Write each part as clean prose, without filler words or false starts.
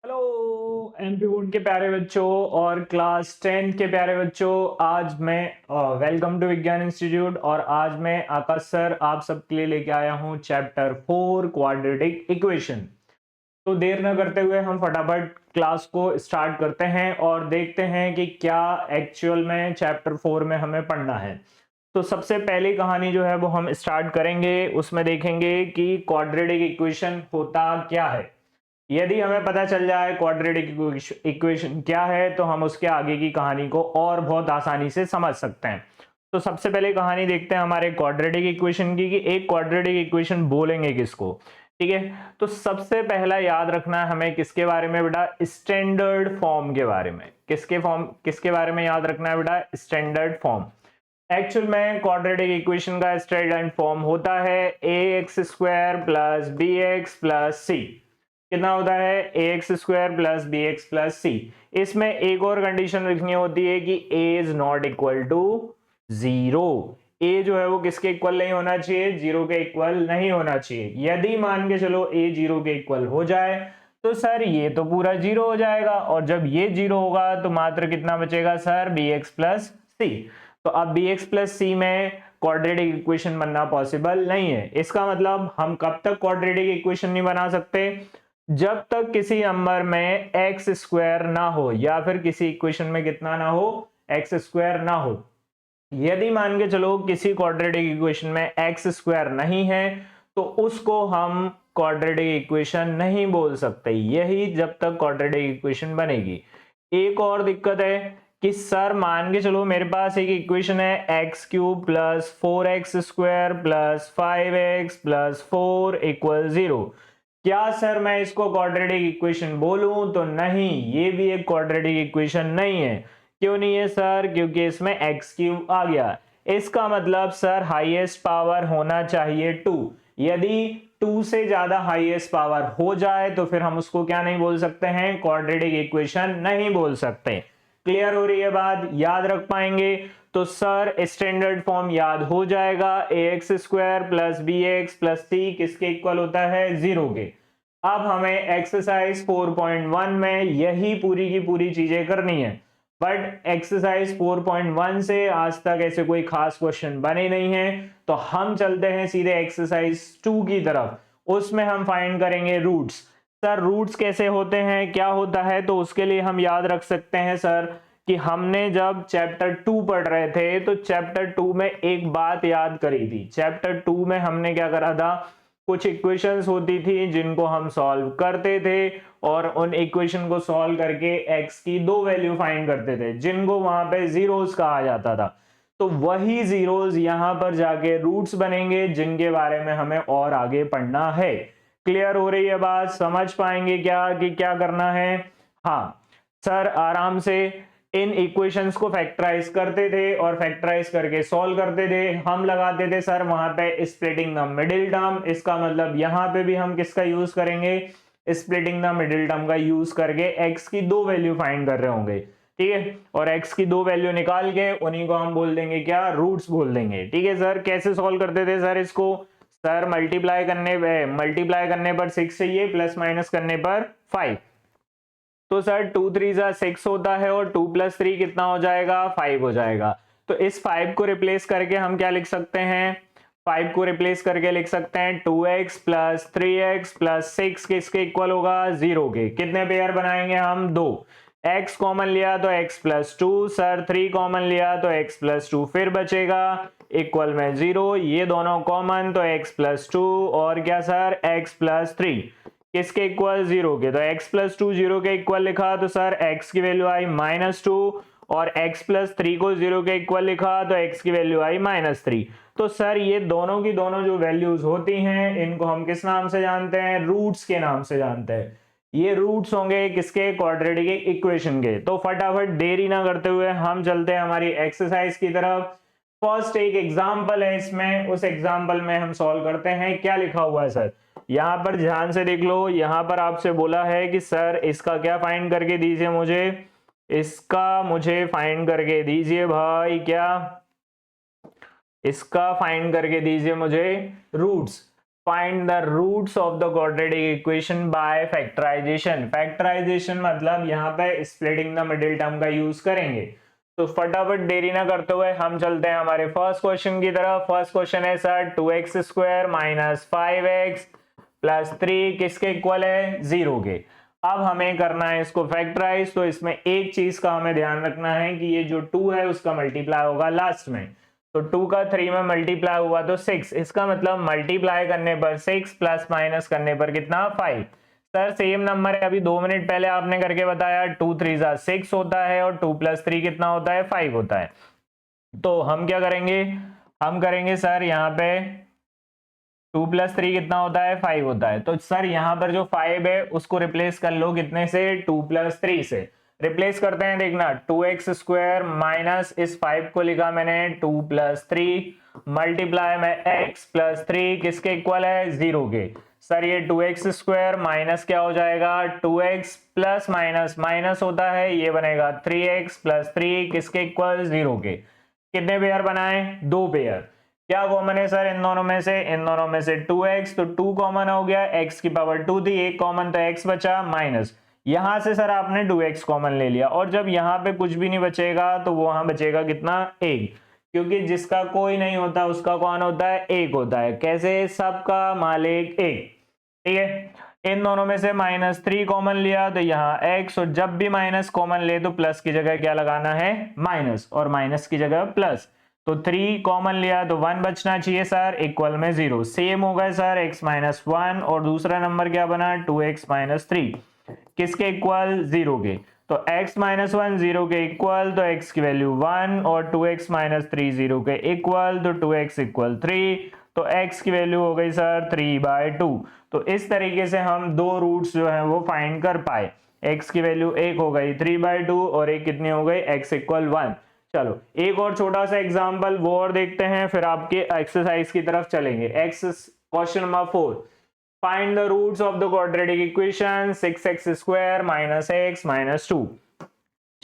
Hello MP board के प्यारे बच्चों और क्लास 10 के प्यारे बच्चों। आज मैं वेलकम टू विज्ञान इंस्टीट्यूट और आज मैं आकाश सर आप सबके लिए लेके आया हूँ चैप्टर 4 क्वाड्रेटिक इक्वेशन। तो देर न करते हुए हम फटाफट क्लास को स्टार्ट करते हैं और देखते हैं कि क्या एक्चुअल में चैप्टर 4 में हमें पढ़ना है। तो सबसे पहली कहानी जो है वो हम स्टार्ट करेंगे, उसमें देखेंगे कि क्वाड्रेटिक इक्वेशन होता क्या है। यदि हमें पता चल जाए क्वाड्रेटिक इक्वेशन क्या है तो हम उसके आगे की कहानी को और बहुत आसानी से समझ सकते हैं। तो सबसे पहले कहानी देखते हैं हमारे क्वाड्रेटिक इक्वेशन की कि एक क्वाड्रेटिक इक्वेशन बोलेंगे किसको। ठीक है, तो सबसे पहला याद रखना है हमें किसके बारे में बेटा, स्टैंडर्ड फॉर्म के बारे में। किसके बारे में याद रखना है बेटा, स्टैंडर्ड फॉर्म। एक्चुअल में क्वाड्रेटिक इक्वेशन का स्टैंडर्ड फॉर्म होता है A X square plus B X plus C. कितना होता है, A X square plus B X plus C. इसमें एक और कंडीशन लिखनी होती है कि A is not equal to zero. A जो है वो किसके इक्वल नहीं होना चाहिए, जीरो के इक्वल नहीं होना चाहिए। यदि मान के चलो ए जीरो के इक्वल हो जाए तो सर ये तो पूरा जीरो हो जाएगा, और जब ये जीरो होगा तो मात्र कितना बचेगा सर, बी एक्स प्लस सी। तो अब बी एक्स प्लस सी में क्वाड्रेटिक इक्वेशन बनना पॉसिबल नहीं है। इसका मतलब हम कब तक क्वाड्रेटिक इक्वेशन नहीं बना सकते, जब तक किसी नंबर में एक्स स्क्वायर ना हो, या फिर किसी इक्वेशन में कितना ना हो, एक्स स्क्वायर ना हो। यदि मान के चलो किसी क्वाड्रेटिक इक्वेशन में एक्स स्क्वायर नहीं है तो उसको हम क्वाड्रेटिक इक्वेशन नहीं बोल सकते, यही जब तक क्वाड्रेटिक इक्वेशन बनेगी। एक और दिक्कत है कि सर मान के चलो मेरे पास एक इक्वेशन है x cube plus 4x square plus 5x plus 4 equal 0। क्या सर मैं इसको क्वाड्रेटिक इक्वेशन बोलूं, तो नहीं, ये भी एक क्वाड्रेटिक इक्वेशन नहीं है। क्यों नहीं है सर, क्योंकि इसमें एक्स क्यूब आ गया। इसका मतलब सर हाईएस्ट पावर होना चाहिए 2। यदि 2 से ज्यादा हाईएस्ट पावर हो जाए तो फिर हम उसको क्या नहीं बोल सकते हैं, क्वाड्रेटिक इक्वेशन नहीं बोल सकते। क्लियर हो रही है बात, याद रख पाएंगे तो सर स्टैंडर्ड फॉर्म याद हो जाएगा, A X square plus B X plus C किसके इक्वल होता है, जीरो के। अब हमें एक्सरसाइज 4.1 में यही पूरी की पूरी चीजें करनी है, बट एक्सरसाइज 4.1 से आज तक ऐसे कोई खास क्वेश्चन बने नहीं है, तो हम चलते हैं सीधे एक्सरसाइज 2 की तरफ। उसमें हम फाइंड करेंगे रूट्स। सर रूट्स कैसे होते हैं, क्या होता है, तो उसके लिए हम याद रख सकते हैं सर कि हमने जब चैप्टर 2 पढ़ रहे थे तो चैप्टर 2 में एक बात याद करी थी। चैप्टर 2 में हमने क्या करा था, कुछ इक्वेशंस होती थी जिनको हम सॉल्व करते थे और उन इक्वेशन को सॉल्व करके x की दो वैल्यू फाइंड करते थे जिनको वहां पे जीरोस कहा जाता था। तो वही जीरोस यहां पर जाके रूट्स बनेंगे जिनके बारे में हमें और आगे पढ़ना है। क्लियर हो रही है बात, समझ पाएंगे क्या कि क्या करना है। हाँ सर, आराम से इन इक्वेशंस को फैक्टराइज करते थे और फैक्टराइज करके सॉल्व करते थे। हम लगाते थे सर वहां पे स्प्लिटिंग द मिडिल टर्म। इसका मतलब यहां पे भी हम किसका यूज करेंगे, स्प्लिटिंग द मिडिल टर्म का यूज करके x की दो वैल्यू फाइंड कर रहे होंगे। ठीक है, और x की दो वैल्यू निकाल के उन्हीं को हम बोल देंगे क्या, रूट्स बोल देंगे। ठीक है सर, कैसे सॉल्व करते थे सर इसको, सर मल्टीप्लाई करने पर 6 चाहिए, प्लस माइनस करने पर 5। तो सर 2 3 जा 6 होता है और 2 प्लस 3 कितना हो जाएगा, 5 हो जाएगा। तो इस 5 को रिप्लेस करके हम क्या लिख सकते हैं, 5 को रिप्लेस करके लिख सकते हैं 2x प्लस 3x प्लस 6 किसके इक्वल होगा, 0 के। कितने पेयर बनाएंगे हम, 2। x कॉमन लिया तो x प्लस 2, सर 3 कॉमन लिया तो x प्लस 2 फिर बचेगा इक्वल में 0, ये दोनों कॉमन तो x प्लस 2 और क्या सर, x प्लस 3 किसके इक्वल, 0 के। तो x प्लस 2 0 के इक्वल लिखा तो सर x की वैल्यू आई -2 और x प्लस 3 को 0 के इक्वल लिखा तो x की वैल्यू आई -3। तो सर ये दोनों की दोनों जो वैल्यूज होती हैं इनको हम किस नाम से जानते हैं, रूट्स के नाम से जानते हैं। ये रूट्स होंगे किसके, क्वाड्रेटिक इक्वेशन के। तो फटाफट देरी ना करते हुए हम चलते हैं हमारी एक्सरसाइज की तरफ। फर्स्ट एक एग्जाम्पल है, इसमें उस एग्जाम्पल में हम सॉल्व करते हैं। क्या लिखा हुआ है सर, यहां पर ध्यान से देख लो। यहां पर आपसे बोला है कि सर इसका क्या फाइंड करके दीजिए मुझे, इसका मुझे फाइंड करके दीजिए भाई, क्या इसका फाइंड करके दीजिए मुझे roots. Find the roots of the quadratic equation by factorisation. Factorisation मतलब यहाँ पे स्प्लिटिंग द मिडिल टर्म का यूज करेंगे। तो फटाफट देरी ना करते हुए हम चलते हैं हमारे फर्स्ट क्वेश्चन की तरफ। फर्स्ट क्वेश्चन है sir 2x square minus 5x plus 3 किसके इक्वल है, 0 के। अब हमें करना है इसको फैक्टराइज। तो इसमें एक चीज का हमें ध्यान रखना है कि ये जो 2 है उसका मल्टीप्लाई होगा लास्ट में। तो 2 का 3 में मल्टीप्लाई हुआ तो 6, इसका मतलब मल्टीप्लाई करने पर 6 प्लस माइनस करने पर कितना, 5। सर सेम नंबर है, अभी 2 मिनट पहले आपने करके बताया 2 3 जा 6 होता है और 2 प्लस 3 कितना होता है, 5 होता है। तो हम क्या करेंगे, हम करेंगे सर यहाँ पे 2 प्लस 3 कितना होता है, 5 होता है। तो सर यहाँ पर जो 5 है उसको रिप्लेस कर लो कितने से, 2 प्लस 3 से। रिप्लेस करते हैं, देखना 2x स्क्वायर माइनस इस 5 को लिखा मैंने 2 प्लस 3 मल्टीप्लाई में x प्लस 3 किसके इक्वल है, 0 के। सर ये 2x स्क्वायर माइनस क्या हो जाएगा, 2x प्लस माइनस माइनस होता है, ये बनेगा 3x प्लस 3 किसके इक्वल, 0 के। कितने पेयर बनाए, 2 पेयर। क्या कॉमन है सर इन दोनों में से, इन दोनों में से 2x, तो 2 कॉमन हो गया, x की पावर 2 थी, एक कॉमन तो x बचा माइनस, यहां से सर आपने 2x कॉमन ले लिया। और जब यहां पे कुछ भी नहीं बचेगा तो वहां बचेगा कितना, 1, क्योंकि जिसका कोई नहीं होता उसका कौन होता है, 1 होता है। कैसे, सबका मालिक 1, ठीक है। इन दोनों में से -3 कॉमन लिया तो यहाँ x, और जब भी माइनस कॉमन ले तो प्लस की जगह क्या लगाना है, माइनस, और माइनस की जगह प्लस। तो 3 कॉमन लिया तो 1 बचना चाहिए सर, इक्वल में 0। सेम हो गए सर x माइनस 1, और दूसरा नंबर क्या बना, 2x माइनस 3 किसके इक्वल, 0 के। तो x माइनस 1 0 के इक्वल, तो x की वैल्यू 1, और 2x माइनस 3 0 के इक्वल, तो 2x इक्वल 3, तो x की वैल्यू हो गई सर 3/2। तो इस तरीके से हम दो रूट्स जो है वो फाइंड कर पाए। x की वैल्यू 1 हो गई 3/2 और एक कितनी हो गई, x इक्वल 1। चलो एक और छोटा सा एग्जांपल वो और देखते हैं, फिर आपके एक्सरसाइज की तरफ चलेंगे। Question number 4, find the roots of the quadratic equation 6x square minus x minus 2।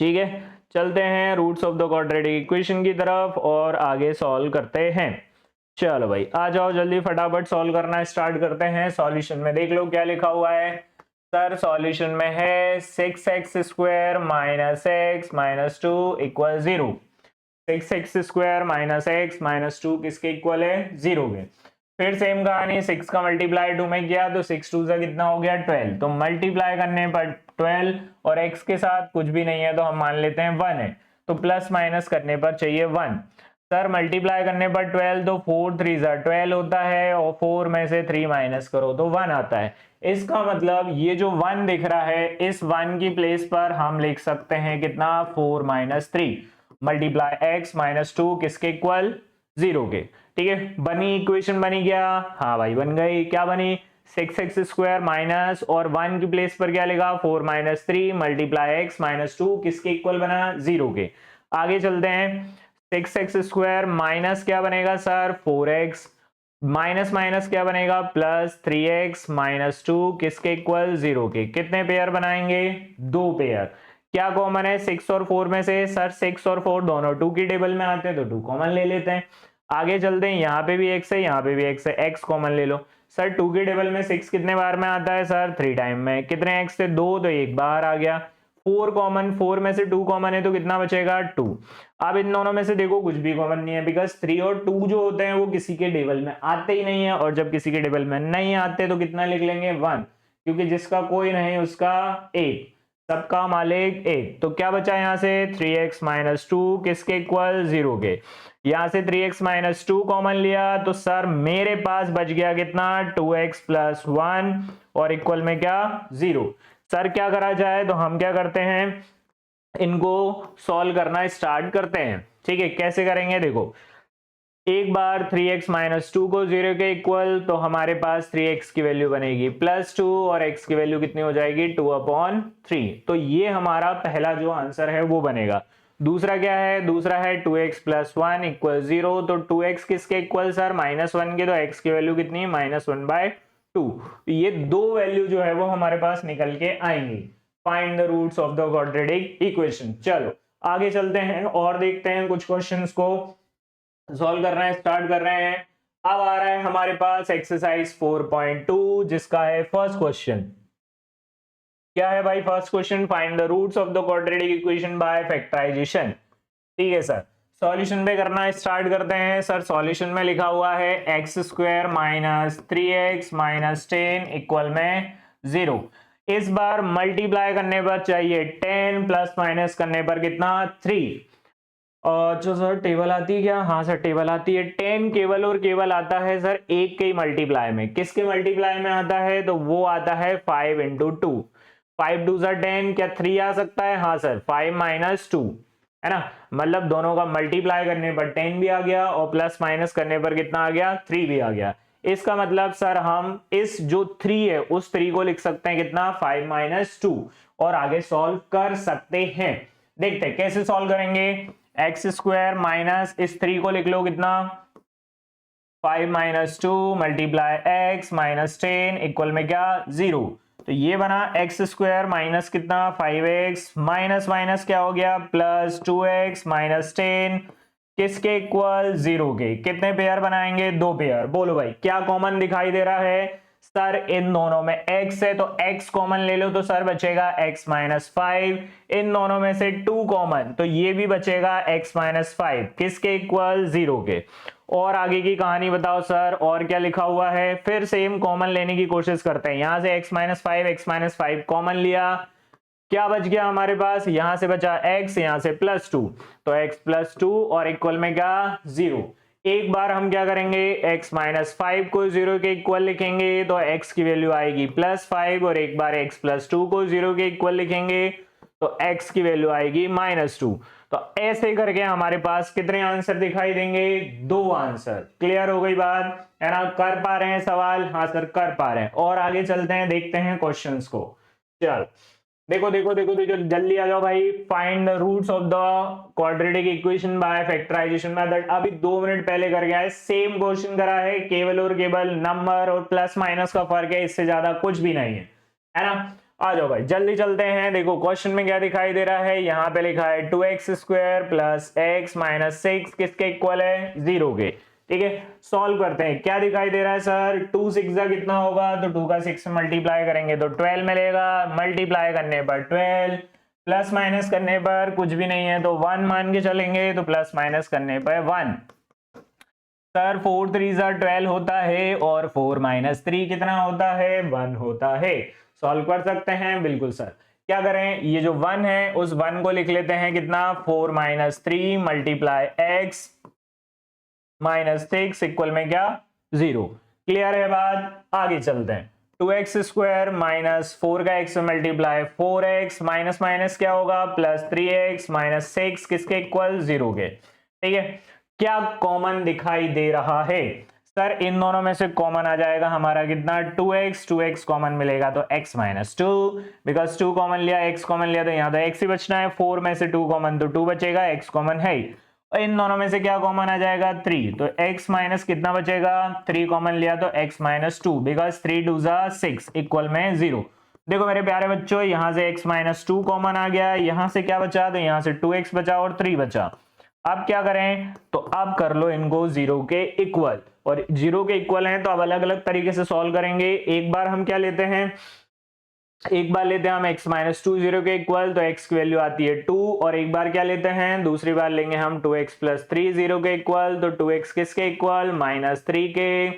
ठीक है, चलते हैं roots of the quadratic equation की तरफ और आगे सॉल्व करते हैं। चलो भाई आ जाओ जल्दी, फटाफट सॉल्व करना स्टार्ट करते हैं। सॉल्यूशन में देख लो क्या लिखा हुआ है सर, सॉल्यूशन में है 6x square minus x minus 2 equal 0। 6x square minus x minus 2 किसके इक्वल है, 0 के। फिर सेम कहानी, 6 का मल्टीप्लाई 2 में किया तो 6 2 से कितना हो गया, 12। तो मल्टीप्लाई करने पर 12 और x के साथ कुछ भी नहीं है तो हम मान लेते हैं 1 है, तो प्लस माइनस करने पर चाहिए 1। सर मल्टीप्लाई करने पर 12, तो 4 3 12 होता है, और 4 में से 3 माइनस करो तो 1 आता है। इसका मतलब ये जो 1 दिख रहा है, इस 1 की प्लेस पर हम लिख सकते हैं कितना, 4 माइनस 3 मल्टीप्लाई x माइनस 2 किसके इक्वल, 0 के। ठीक है, बनी इक्वेशन, बनी क्या, हाँ भाई बन गई। क्या बनी, 6x स्क्वायर माइनस और 1 की प्लेस पर क्या लिखा, 4 माइनस 3 मल्टीप्लाई x माइनस 2 किसके इक्वल बना, 0 के। आगे चलते हैं, 6x स्क्वायर माइनस क्या बनेगा सर, 4x माइनस माइनस क्या बनेगा, प्लस 3x माइनस 2 किसके इक्वल, 0 के। कितने पेयर बनाएंगे, 2 पेयर। क्या कॉमन है 6 और 4 में से, सर 6 और 4 दोनों 2 की टेबल में आते हैं तो 2 कॉमन ले लेते हैं। आगे चलते हैं, यहाँ पे भी x है, यहाँ पे भी x है, x कॉमन ले लो। सर 2 की टेबल में 6 कितने बार में आता है सर, 3 टाइम में। कितने x थे, 2, तो एक बाहर आ गया। 4 कॉमन, 4 में से 2 कॉमन है तो कितना बचेगा, 2। अब इन दोनों में से देखो कुछ भी कॉमन नहीं है, बिकॉज 3 और 2 जो होते हैं वो किसी के टेबल में आते ही नहीं है, और जब किसी के टेबल में नहीं आते तो कितना लिख लेंगे, 1, क्योंकि जिसका कोई नहीं उसका 1, सबका मालिक 1। तो क्या बचा यहाँ से, 3x माइनस 2 किसके इक्वल, 0 के। यहाँ से 3x माइनस 2 कॉमन लिया तो सर मेरे पास बच गया कितना, 2x प्लस 1 और इक्वल में क्या, 0। सर क्या करा जाए, तो हम क्या करते हैं, इनको सॉल्व करना स्टार्ट करते हैं। ठीक है, कैसे करेंगे, देखो एक बार 3x माइनस 2 को 0 के इक्वल, तो हमारे पास 3x की वैल्यू बनेगी प्लस 2 और x की वैल्यू कितनी हो जाएगी, 2/3। तो ये हमारा पहला जो आंसर है वो बनेगा। दूसरा क्या है, दूसरा है 2x प्लस 1 इक्वल 0। तो 2x किसके इक्वल सर, -1 के, तो x की वैल्यू कितनी है, -1/2। ये दो वैल्यू जो है वो हमारे पास निकल के आएंगी। Find the roots of the quadratic equation. चलो आगे चलते हैं और देखते हैं कुछ क्वेश्चंस को सॉल्व करना है स्टार्ट कर रहे हैं। अब आ रहा है हमारे पास एक्सरसाइज 4.2 जिसका है फर्स्ट क्वेश्चन। क्या है भाई first question? Find the roots of the quadratic equation by factorisation. ठीक है सर, सॉल्यूशन पे करना स्टार्ट करते हैं। सर सॉल्यूशन में लिखा हुआ है x square minus 3x minus 10 equal में 0। इस बार मल्टीप्लाई करने पर चाहिए 10 प्लस माइनस करने पर कितना 3। और जो सर टेबल आती है क्या? हाँ सर टेबल आती है। 10 केवल और केवल आता है सर एक के ही मल्टीप्लाई में। किसके मल्टीप्लाई में आता है? तो वो आता है 5 इंटू 2। 5 2 सर 10, क्या 3 आ सकता है? हाँ सर 5 माइनस 2 है ना, मतलब दोनों का मल्टीप्लाई करने पर 10 भी आ गया और प्लस माइनस करने पर कितना आ गया? 3 भी आ गया। इसका मतलब सर हम इस जो 3 है उस 3 को लिख सकते हैं कितना? 5 माइनस 2 और आगे सॉल्व कर सकते हैं। देखते हैं कैसे सॉल्व करेंगे। एक्स स्क्वायर माइनस इस 3 को लिख लो कितना? 5 minus 2 multiply x minus 10 equal में क्या? 0। तो ये बना एक्स स्क्वायर माइनस कितना? 5x माइनस माइनस क्या हो गया? प्लस 2x माइनस 10 किसके इक्वल? 0 के। कितने पेयर बनाएंगे? 2 पेयर। बोलो भाई क्या कॉमन दिखाई दे रहा है? सर इन दोनों में x है तो x कॉमन ले लो तो सर बचेगा x माइनस 5। इन दोनों में से 2 कॉमन तो ये भी बचेगा x माइनस 5 किसके इक्वल? 0 के। और आगे की कहानी बताओ सर, और क्या लिखा हुआ है? फिर सेम कॉमन लेने की कोशिश करते हैं। यहां से x माइनस 5 कॉमन लिया, क्या बच गया हमारे पास? यहां से बचा x, यहां से प्लस 2 तो x प्लस 2 और इक्वल में क्या? 0। एक बार हम क्या करेंगे? x माइनस 5 को 0 के इक्वल लिखेंगे तो x की वैल्यू आएगी प्लस 5 और एक बार x प्लस 2 को 0 के इक्वल लिखेंगे तो x की वैल्यू आएगी माइनस 2। तो ऐसे करके हमारे पास कितने आंसर दिखाई देंगे? 2 आंसर। क्लियर हो गई बात है ना? कर पा रहे हैं सवाल? हाँ सर कर पा रहे हैं। और आगे चलते हैं, देखते हैं क्वेश्चंस को। चल देखो देखो देखो देखो जल्दी आ जाओ भाई। Find the roots of the quadratic equation by factorisation method. अभी 2 मिनट पहले कर गया है, सेम क्वेश्चन करा है, केवल और केवल नंबर और प्लस माइनस का फर्क है, इससे ज्यादा कुछ भी नहीं है ना? आ जाओ भाई जल्दी चलते हैं। देखो क्वेश्चन में क्या दिखाई दे रहा है, यहाँ पे लिखा है 2x square plus x minus 6 किसके इक्वल है? 0 के। ठीक है, सॉल्व करते हैं। क्या दिखाई दे रहा है सर? 2 6 कितना होगा? तो 2 का 6 मल्टीप्लाई करेंगे तो 12 मिलेगा, मल्टीप्लाई करने पर 12, प्लस माइनस करने पर कुछ भी नहीं है तो 1 मान के चलेंगे, तो प्लस माइनस करने पर 1। सर 4 3 12 होता है और 4 माइनस 3 कितना होता है? 1 होता है। सॉल्व कर सकते हैं बिल्कुल सर। क्या करें? ये जो 1 है उस 1 को लिख लेते हैं कितना? 4 minus 3 multiply x minus 6 equal में क्या? 0। क्लियर है बात? आगे चलते हैं। 2x स्क्वायर माइनस 4 का x multiply 4x minus minus क्या होगा? प्लस 3x माइनस 6 किसके इक्वल? 0 के। ठीक है, क्या कॉमन दिखाई दे रहा है? सर इन दोनों में से कॉमन आ जाएगा हमारा कितना? 2x कॉमन मिलेगा तो x माइनस 2, बिकॉज 2 कॉमन लिया, x कॉमन लिया तो यहाँ तो x ही बचना है। 4 में से 2 कॉमन तो 2 बचेगा, x कॉमन है ही। और इन दोनों में से क्या कॉमन आ जाएगा? 3, तो x माइनस कितना बचेगा? 3 कॉमन लिया तो x माइनस 2, बिकॉज 3 2 6 इक्वल में 0। देखो मेरे प्यारे बच्चों, यहां से x माइनस 2 कॉमन आ गया, यहां से क्या बचा? तो यहां से 2x बचा और 3 बचा। अब क्या करें? तो अब कर लो इनको 0 के इक्वल, और 0 के इक्वल हैं तो अब अलग अलग तरीके से सॉल्व करेंगे। एक बार हम क्या लेते हैं? एक बार लेते हैं हम x माइनस 2 0 के इक्वल, तो x की वैल्यू आती है 2। और एक बार क्या लेते हैं? दूसरी बार लेंगे हम 2x प्लस 3 0 के इक्वल, तो 2x किसके इक्वल? माइनस 3 के।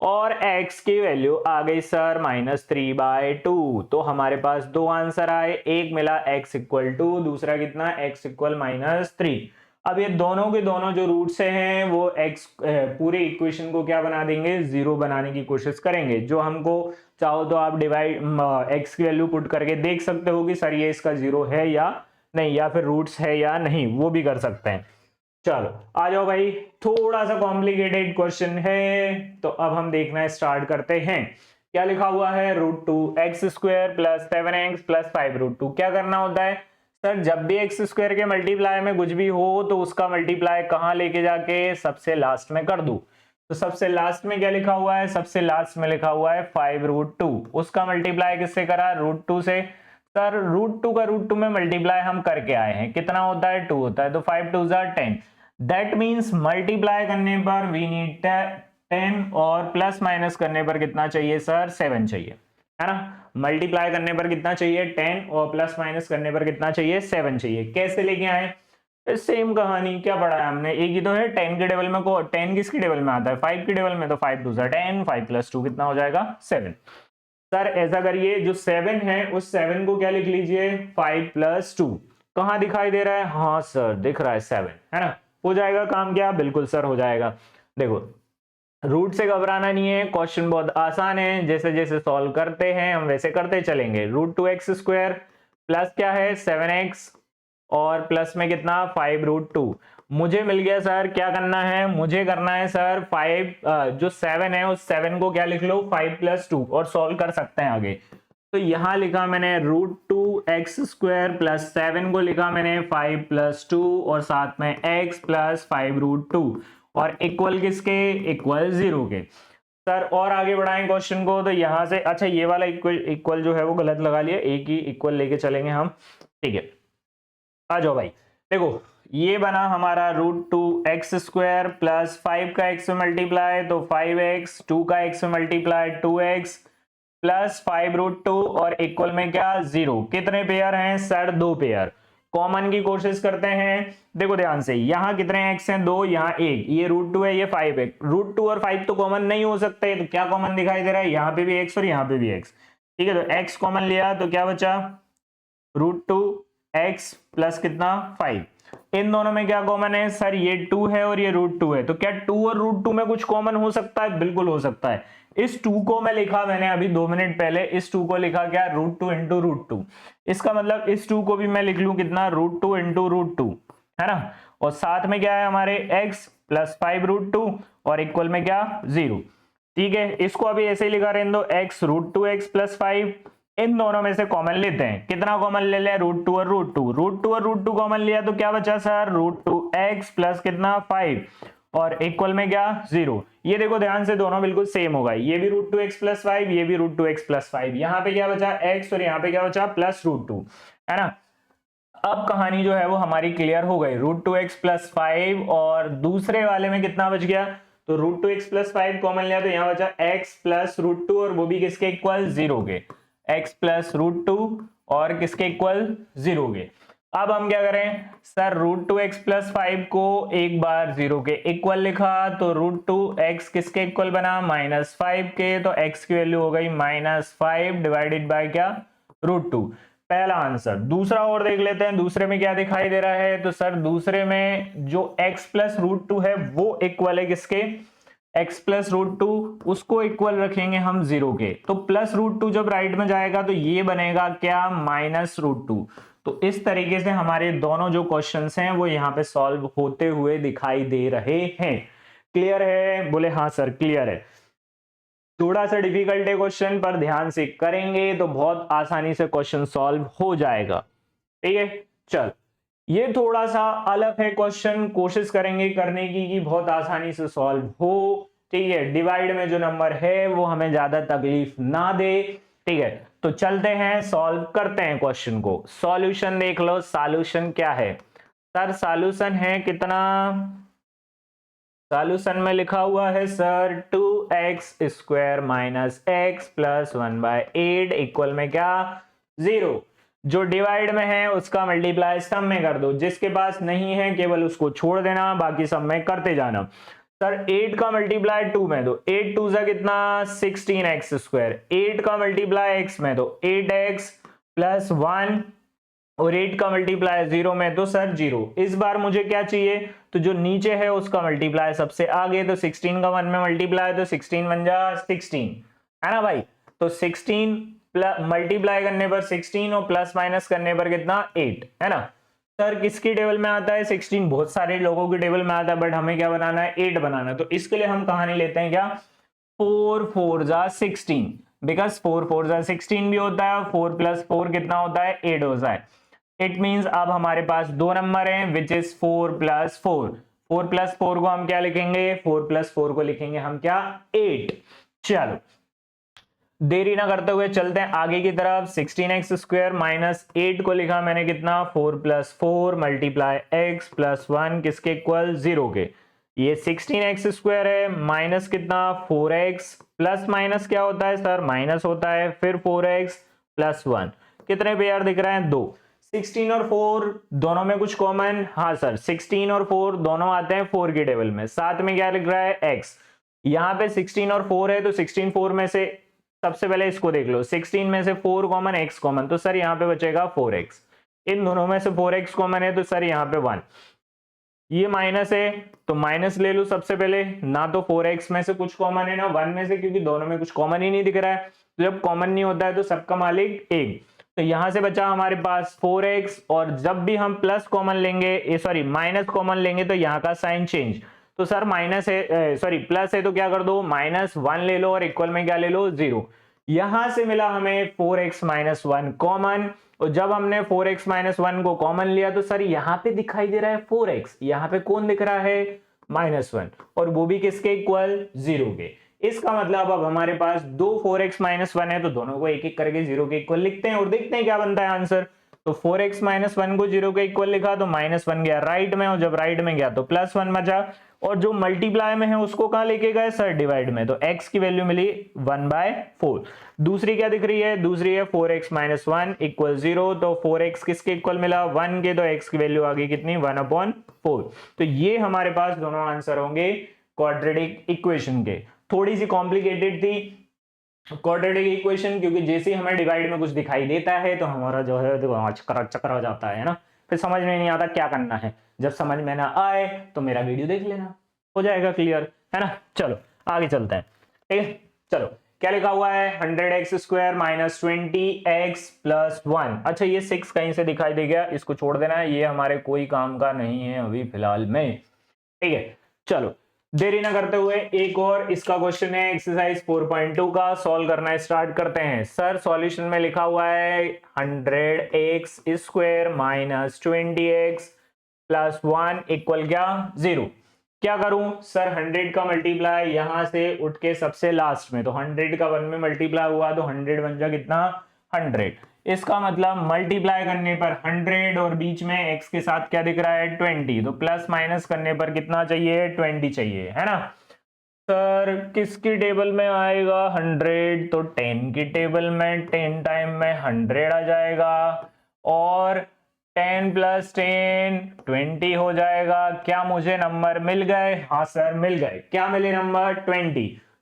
और x की वैल्यू आ गई सर माइनस 3/2। तो हमारे पास 2 आंसर आए, एक मिला x इक्वल 2, दूसरा कितना? x equal minus 3। अब ये दोनों के दोनों जो रूट्स हैं वो x पूरे इक्वेशन को क्या बना देंगे? 0 बनाने की कोशिश करेंगे। जो हमको चाहो तो आप डिवाइड x की वैल्यू पुट करके देख सकते हो कि सर ये इसका 0 है या नहीं, या फिर रूट्स है या नहीं, वो भी कर सकते हैं। चलो आ जाओ भाई, थोड़ा सा कॉम्प्लिकेटेड क्वेश्चन है तो अब हम देखना स्टार्ट करते हैं। क्या लिखा हुआ है? √2x square plus 7x plus 5√2। क्या करना होता है सर? जब भी एक्स स्क्वायर के मल्टीप्लाई में कुछ भी हो तो उसका मल्टीप्लाई कहां लेके जाके? सबसे लास्ट में कर दू। तो सबसे लास्ट में क्या लिखा हुआ है? सबसे लास्ट में लिखा हुआ है 5√2। उसका मल्टीप्लाई किससे करा? √2 से। सर √2 का √2 में मल्टीप्लाई हम करके आए हैं, कितना होता है? 2 होता है, तो 5 2 10। दैट मीन्स मल्टीप्लाई करने पर वी नीड 10 और प्लस माइनस करने पर कितना चाहिए सर 7 चाहिए, है ना। मल्टीप्लाई करने पर कितना चाहिए 10 और प्लस माइनस करने पर कितना चाहिए 7 चाहिए। कैसे लेके आए, सेम कहानी, क्या पढ़ा है हमने, एक ही तो है 10 के टेबल में को 10 किसकी टेबल में आता है 5 की टेबल में, तो 5 2 10, 5 प्लस 2 कितना हो जाएगा 7। सर ऐसा करिए जो 7 है उस 7 को क्या लिख लीजिए 5 प्लस 2, कहां दिखाई दे रहा है, हाँ सर दिख रहा है 7, है ना। हो जाएगा काम क्या, बिल्कुल सर हो जाएगा। देखो रूट से घबराना नहीं है, क्वेश्चन बहुत आसान है, जैसे जैसे सॉल्व करते हैं हम वैसे करते चलेंगे। रूट 2x² प्लस क्या है 7x और प्लस में कितना 5 रूट 2, मुझे मिल गया सर। क्या करना है, मुझे करना है सर 5 जो 7 है उस 7 को क्या लिख लो 5 प्लस 2 और सॉल्व कर सकते हैं आगे। तो यहां लिखा मैंने रूट 2x² प्लस 7 को लिखा मैंने 5 प्लस 2 और साथ में x प्लस 5 रूट 2 और इक्वल किसके, इक्वल 0 के। सर और आगे बढ़ाएं क्वेश्चन को, तो यहां से अच्छा ये वाला इक्वल जो है वो गलत लगा लिया, एक ही इक्वल लेके चलेंगे हम, ठीक है। आ जाओ भाई, देखो ये बना हमारा रूट 2x² प्लस 5 का x में मल्टीप्लाई तो 5x, 2 का x में मल्टीप्लाई 2x प्लस 5 रूट 2 और इक्वल में क्या 0। कितने पेयर हैं सर, 2 पेयर। कॉमन की कोशिश करते हैं, देखो ध्यान से, यहाँ कितने x हैं 2, यहाँ 1, ये रूट 2 है ये 5 है, रूट 2 और 5 तो कॉमन नहीं हो सकते, तो क्या कॉमन दिखाई दे रहा है, यहाँ पे भी x और यहाँ पे भी x, ठीक है। तो x कॉमन लिया तो क्या बचा रूट 2x प्लस कितना 5। इन दोनों में क्या कॉमन है सर, ये 2 है और ये रूट 2 है, तो क्या 2 और रूट 2 में कुछ कॉमन हो सकता है, बिल्कुल हो सकता है। इस 2 को मैं लिखा मैंने अभी 2 मिनट पहले, इस 2 को लिखा क्या रूट 2 इंटू रूट 2, इसका मतलब इस 2 को भी मैं लिख लूं कितना रूट 2 इंटू रूट 2, है ना। और साथ में क्या है हमारे x प्लस 5 रूट 2 और इक्वल में क्या 0, ठीक है। इसको अभी ऐसे ही लिखा रहने दो, x रूट 2x प्लस 5, इन दोनों में से कॉमन लेते हैं, कितना कॉमन ले ले रूट 2 और रूट 2, रूट 2 और रूट 2 कॉमन लिया तो क्या बचा सर रूट 2x प्लस कितना 5 और इक्वल में क्या 0। ये देखो ध्यान से दोनों बिल्कुल सेम होगा, ये भी रूट 2x प्लस 5, ये भी रूट 2x प्लस 5, यहाँ पे क्या बचा x और यहाँ पे क्या बचा प्लस रूट 2, है ना। अब कहानी जो है वो हमारी क्लियर हो गई, रूट 2x प्लस 5 और दूसरे वाले में कितना बच गया, तो रूट 2x प्लस 5 कॉमन लिया तो यहाँ बचा x प्लस रूट 2 और वो भी किसके इक्वल 0 के, x प्लस रूट 2 और किसके इक्वल 0 के। अब हम क्या करें सर, रूट 2x प्लस 5 को एक बार 0 के इक्वल लिखा तो रूट 2x किसके इक्वल बना -5 के, तो x की वैल्यू हो गई -5 डिवाइडेड बाय क्या रूट 2। पहला आंसर। दूसरा और देख लेते हैं, दूसरे में क्या दिखाई दे रहा है, तो सर दूसरे में जो x प्लस रूट 2 है वो इक्वल है किसके, x प्लस रूट 2, उसको इक्वल रखेंगे हम 0 के, तो प्लस रूट 2 जब राइट में जाएगा तो ये बनेगा क्या माइनस रूट 2। तो इस तरीके से हमारे दोनों जो क्वेश्चंस हैं वो यहाँ पे सॉल्व होते हुए दिखाई दे रहे हैं। क्लियर है, बोले हाँ सर क्लियर है। थोड़ा सा डिफिकल्ट है क्वेश्चन, पर ध्यान से करेंगे तो बहुत आसानी से क्वेश्चन सॉल्व हो जाएगा, ठीक है। चल ये थोड़ा सा अलग है क्वेश्चन, कोशिश करेंगे करने की कि बहुत आसानी से सॉल्व हो, ठीक है। डिवाइड में जो नंबर है वो हमें ज्यादा तकलीफ ना दे, ठीक है। तो चलते हैं सॉल्व करते हैं क्वेश्चन को। सॉल्यूशन देख लो, सॉल्यूशन क्या है सर, सॉल्यूशन है कितना, सॉल्यूशन में लिखा हुआ है sir 2x² minus x plus 1/8 equal में क्या 0। जो डिवाइड में है उसका मल्टीप्लाई सब में कर दो, जिसके पास नहीं है केवल उसको छोड़ देना, बाकी सब में करते जाना। सर 8 का मल्टीप्लाई 2 में दो, 8 2 जा कितना 16x², 8 का मल्टीप्लाई x में दो 8x प्लस 1 और 8 का मल्टीप्लाई 0 में तो सर 0। इस बार मुझे क्या चाहिए, तो जो नीचे है उसका मल्टीप्लाई सबसे आगे, तो 16 का 1 में मल्टीप्लाई तो 16 बन जा 16, है ना भाई। तो 16 मल्टीप्लाई करने पर 16 और प्लस माइनस करने पर कितना 8, है ना। सर किसकी टेबल में आता है 16, बहुत सारे लोगों की टेबल में आता है, बट हमें क्या बनाना है 8 बनाना है। तो इसके लिए हम कहानी लेते हैं क्या 4 4 जा 16, बिकॉज 4 4 जा 16 भी होता है, 4 प्लस 4 कितना होता है 8 होता है। इट मींस अब हमारे पास दो नंबर हैं विच इज 4 प्लस 4, 4 प्लस 4 को हम क्या लिखेंगे, 4 प्लस 4 को लिखेंगे हम क्या 8। चलो देरी ना करते हुए चलते हैं आगे की तरफ। 16x² माइनस 8 को लिखा मैंने कितना 4 प्लस 4 मल्टीप्लाई x प्लस 1 किसके इक्वल 0 के, ये 16x² है माइनस कितना 4x, प्लस माइनस क्या होता है सर, माइनस होता है, फिर 4x प्लस 1, कितने पेयर दिख रहे हैं, 2। 16 और 4 दोनों में कुछ कॉमन, हाँ सर 16 और 4 दोनों आते हैं 4 की टेबल में। साथ में क्या लिख रहा है, x। यहाँ पे 16 और 4 है तो 16 4 में से सबसे पहले इसको देख लो, 16 में से 4 कॉमन, x कॉमन, तो सर यहाँ पे बचेगा 4x। इन दोनों में से 4x कॉमन है तो सर यहाँ पे 1। ये माइनस है तो माइनस ले लो सबसे पहले, ना तो 4x में से कुछ कॉमन है ना 1 में से, क्योंकि दोनों में कुछ कॉमन ही नहीं दिख रहा है। तो जब कॉमन नहीं होता है तो सबका मालिक 1। तो यहां से बचा हमारे पास 4x, और जब भी हम प्लस कॉमन लेंगे, सॉरी माइनस कॉमन लेंगे तो यहाँ का साइन चेंज। तो सर माइनस है, सॉरी प्लस है तो क्या कर दो, -1 ले लो और इक्वल में क्या ले लो, 0। यहां से मिला हमें 4x - 1 कॉमन, और जब हमने 4x - 1 को कॉमन लिया तो सर यहाँ पे दिखाई दे रहा है 4x, यहाँ पे कौन दिख रहा है, -1, और वो भी किसके इक्वल, 0 के। इसका मतलब अब हमारे पास दो 4x - 1 है तो दोनों को एक एक करके 0 के इक्वल लिखते हैं और देखते हैं क्या बनता है आंसर। तो 4x - 1 को 0 के इक्वल लिखा तो -1 गया राइट में, और जब राइट में गया तो +1 बचा, और जो मल्टीप्लाई में है उसको कहां लेके गए सर, डिवाइड में, तो x की वैल्यू मिली 1/4। दूसरी क्या दिख रही है, दूसरी है 4x - 1 = 0, तो 4x किसके इक्वल मिला, 1 के, तो x की वैल्यू आ गई कितनी, 1/4। तो ये हमारे पास दोनों आंसर होंगे क्वाड्रेटिक इक्वेशन के। थोड़ी सी कॉम्प्लिकेटेड थी क्वाड्रेटिक इक्वेशन, क्योंकि जैसे ही हमें डिवाइड में कुछ दिखाई देता है तो हमारा जो है चक्कर चक्कर हो जाता है ना, फिर समझ में नहीं आता क्या करना है। जब समझ में ना आए तो मेरा वीडियो देख लेना, हो जाएगा क्लियर, है ना। चलो आगे चलते हैं, ठीक है। चलो क्या लिखा हुआ है, 100x² - 20x + 1। अच्छा ये 6 कहीं से दिखाई दे गया, इसको छोड़ देना है, ये हमारे कोई काम का नहीं है अभी फिलहाल में, ठीक है। चलो देरी ना करते हुए एक और इसका क्वेश्चन है एक्सरसाइज 4.2 का, सॉल्व करना स्टार्ट करते हैं। सर सॉल्यूशन में लिखा हुआ है 100x² - 20x + 1 = क्या, 0। क्या करूं सर, 100 का मल्टीप्लाई यहां से उठ के सबसे लास्ट में, तो 100 का 1 में मल्टीप्लाई हुआ तो 100 बन जा कितना, 100। इसका मतलब मल्टीप्लाई करने पर 100 और बीच में x के साथ क्या दिख रहा है, 20, तो प्लस माइनस करने पर कितना चाहिए, 20 चाहिए, है ना। सर किसकी टेबल में आएगा 100, तो 10 की टेबल में, 10 टाइम में 100 आ जाएगा, और 10 + 10 20 हो जाएगा। क्या मुझे नंबर मिल गए, हाँ सर मिल गए। क्या मिले नंबर,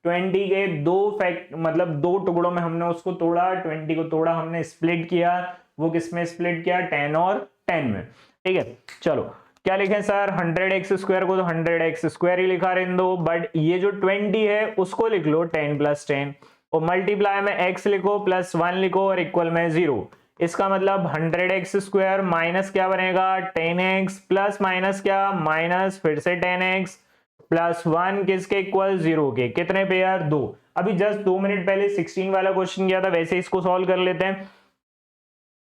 20 के दो फैक्ट मतलब दो टुकड़ों में हमने उसको तोड़ा, 20 को तोड़ा हमने, स्प्लिट किया, वो किसमें स्प्लिट किया, 10 और 10 में, ठीक है। चलो क्या लिखें सर, 100x² को तो 100x² ही लिखा रहने दो, बट ये जो 20 है उसको लिख लो 10 + 10, और मल्टीप्लाई में x लिखो +1 लिखो और इक्वल में 0। इसका मतलब 100x² माइनस क्या बनेगा, 10x, प्लस माइनस क्या, माइनस फिर से 10x +1 किसके इक्वल, 0 के। कितने पेयर, 2। अभी जस्ट 2 मिनट पहले 16 वाला क्वेश्चन किया था, वैसे इसको सॉल्व कर लेते हैं।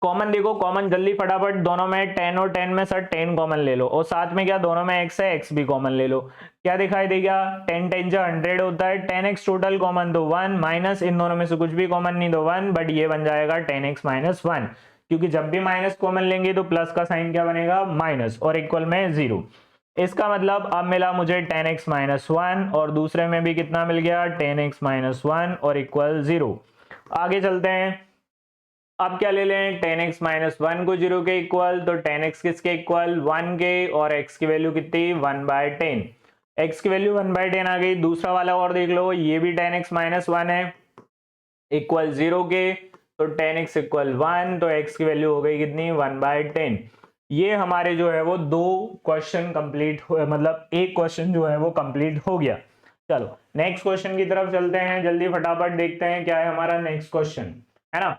कॉमन देखो, कॉमन जल्दी फटाफट, दोनों में 10 और 10 में सर 10 कॉमन ले लो, और साथ में क्या, दोनों में x है, x भी कॉमन ले लो। क्या दिखाई देगा, 10 10 जा 100 होता है, 10x टोटल कॉमन तो 1, माइनस इन दोनों में से कुछ भी कॉमन नहीं तो 1, बट ये बन जाएगा 10x - 1, क्योंकि जब भी माइनस कॉमन लेंगे तो प्लस का साइन क्या बनेगा, माइनस, और इक्वल में 0। इसका मतलब अब मिला मुझे 10x - 1, और दूसरे में भी कितना मिल गया, 10x - 1 और इक्वल 0। आगे चलते हैं, अब क्या ले लें, 10x - 1 को 0 के इक्वल, तो 10x किसके इक्वल, 1 के, और x की वैल्यू कितनी, 1/10। x की वैल्यू 1/10 आ गई। दूसरा वाला और देख लो, ये भी 10x - 1 है, इक्वल 0 के, तो 10x = 1, तो x की वैल्यू हो गई कितनी, 1/10। ये हमारे जो है वो दो क्वेश्चन कंप्लीट हो, मतलब एक क्वेश्चन जो है वो कंप्लीट हो गया। चलो नेक्स्ट क्वेश्चन की तरफ चलते हैं, जल्दी फटाफट देखते हैं क्या है हमारा नेक्स्ट क्वेश्चन, है ना।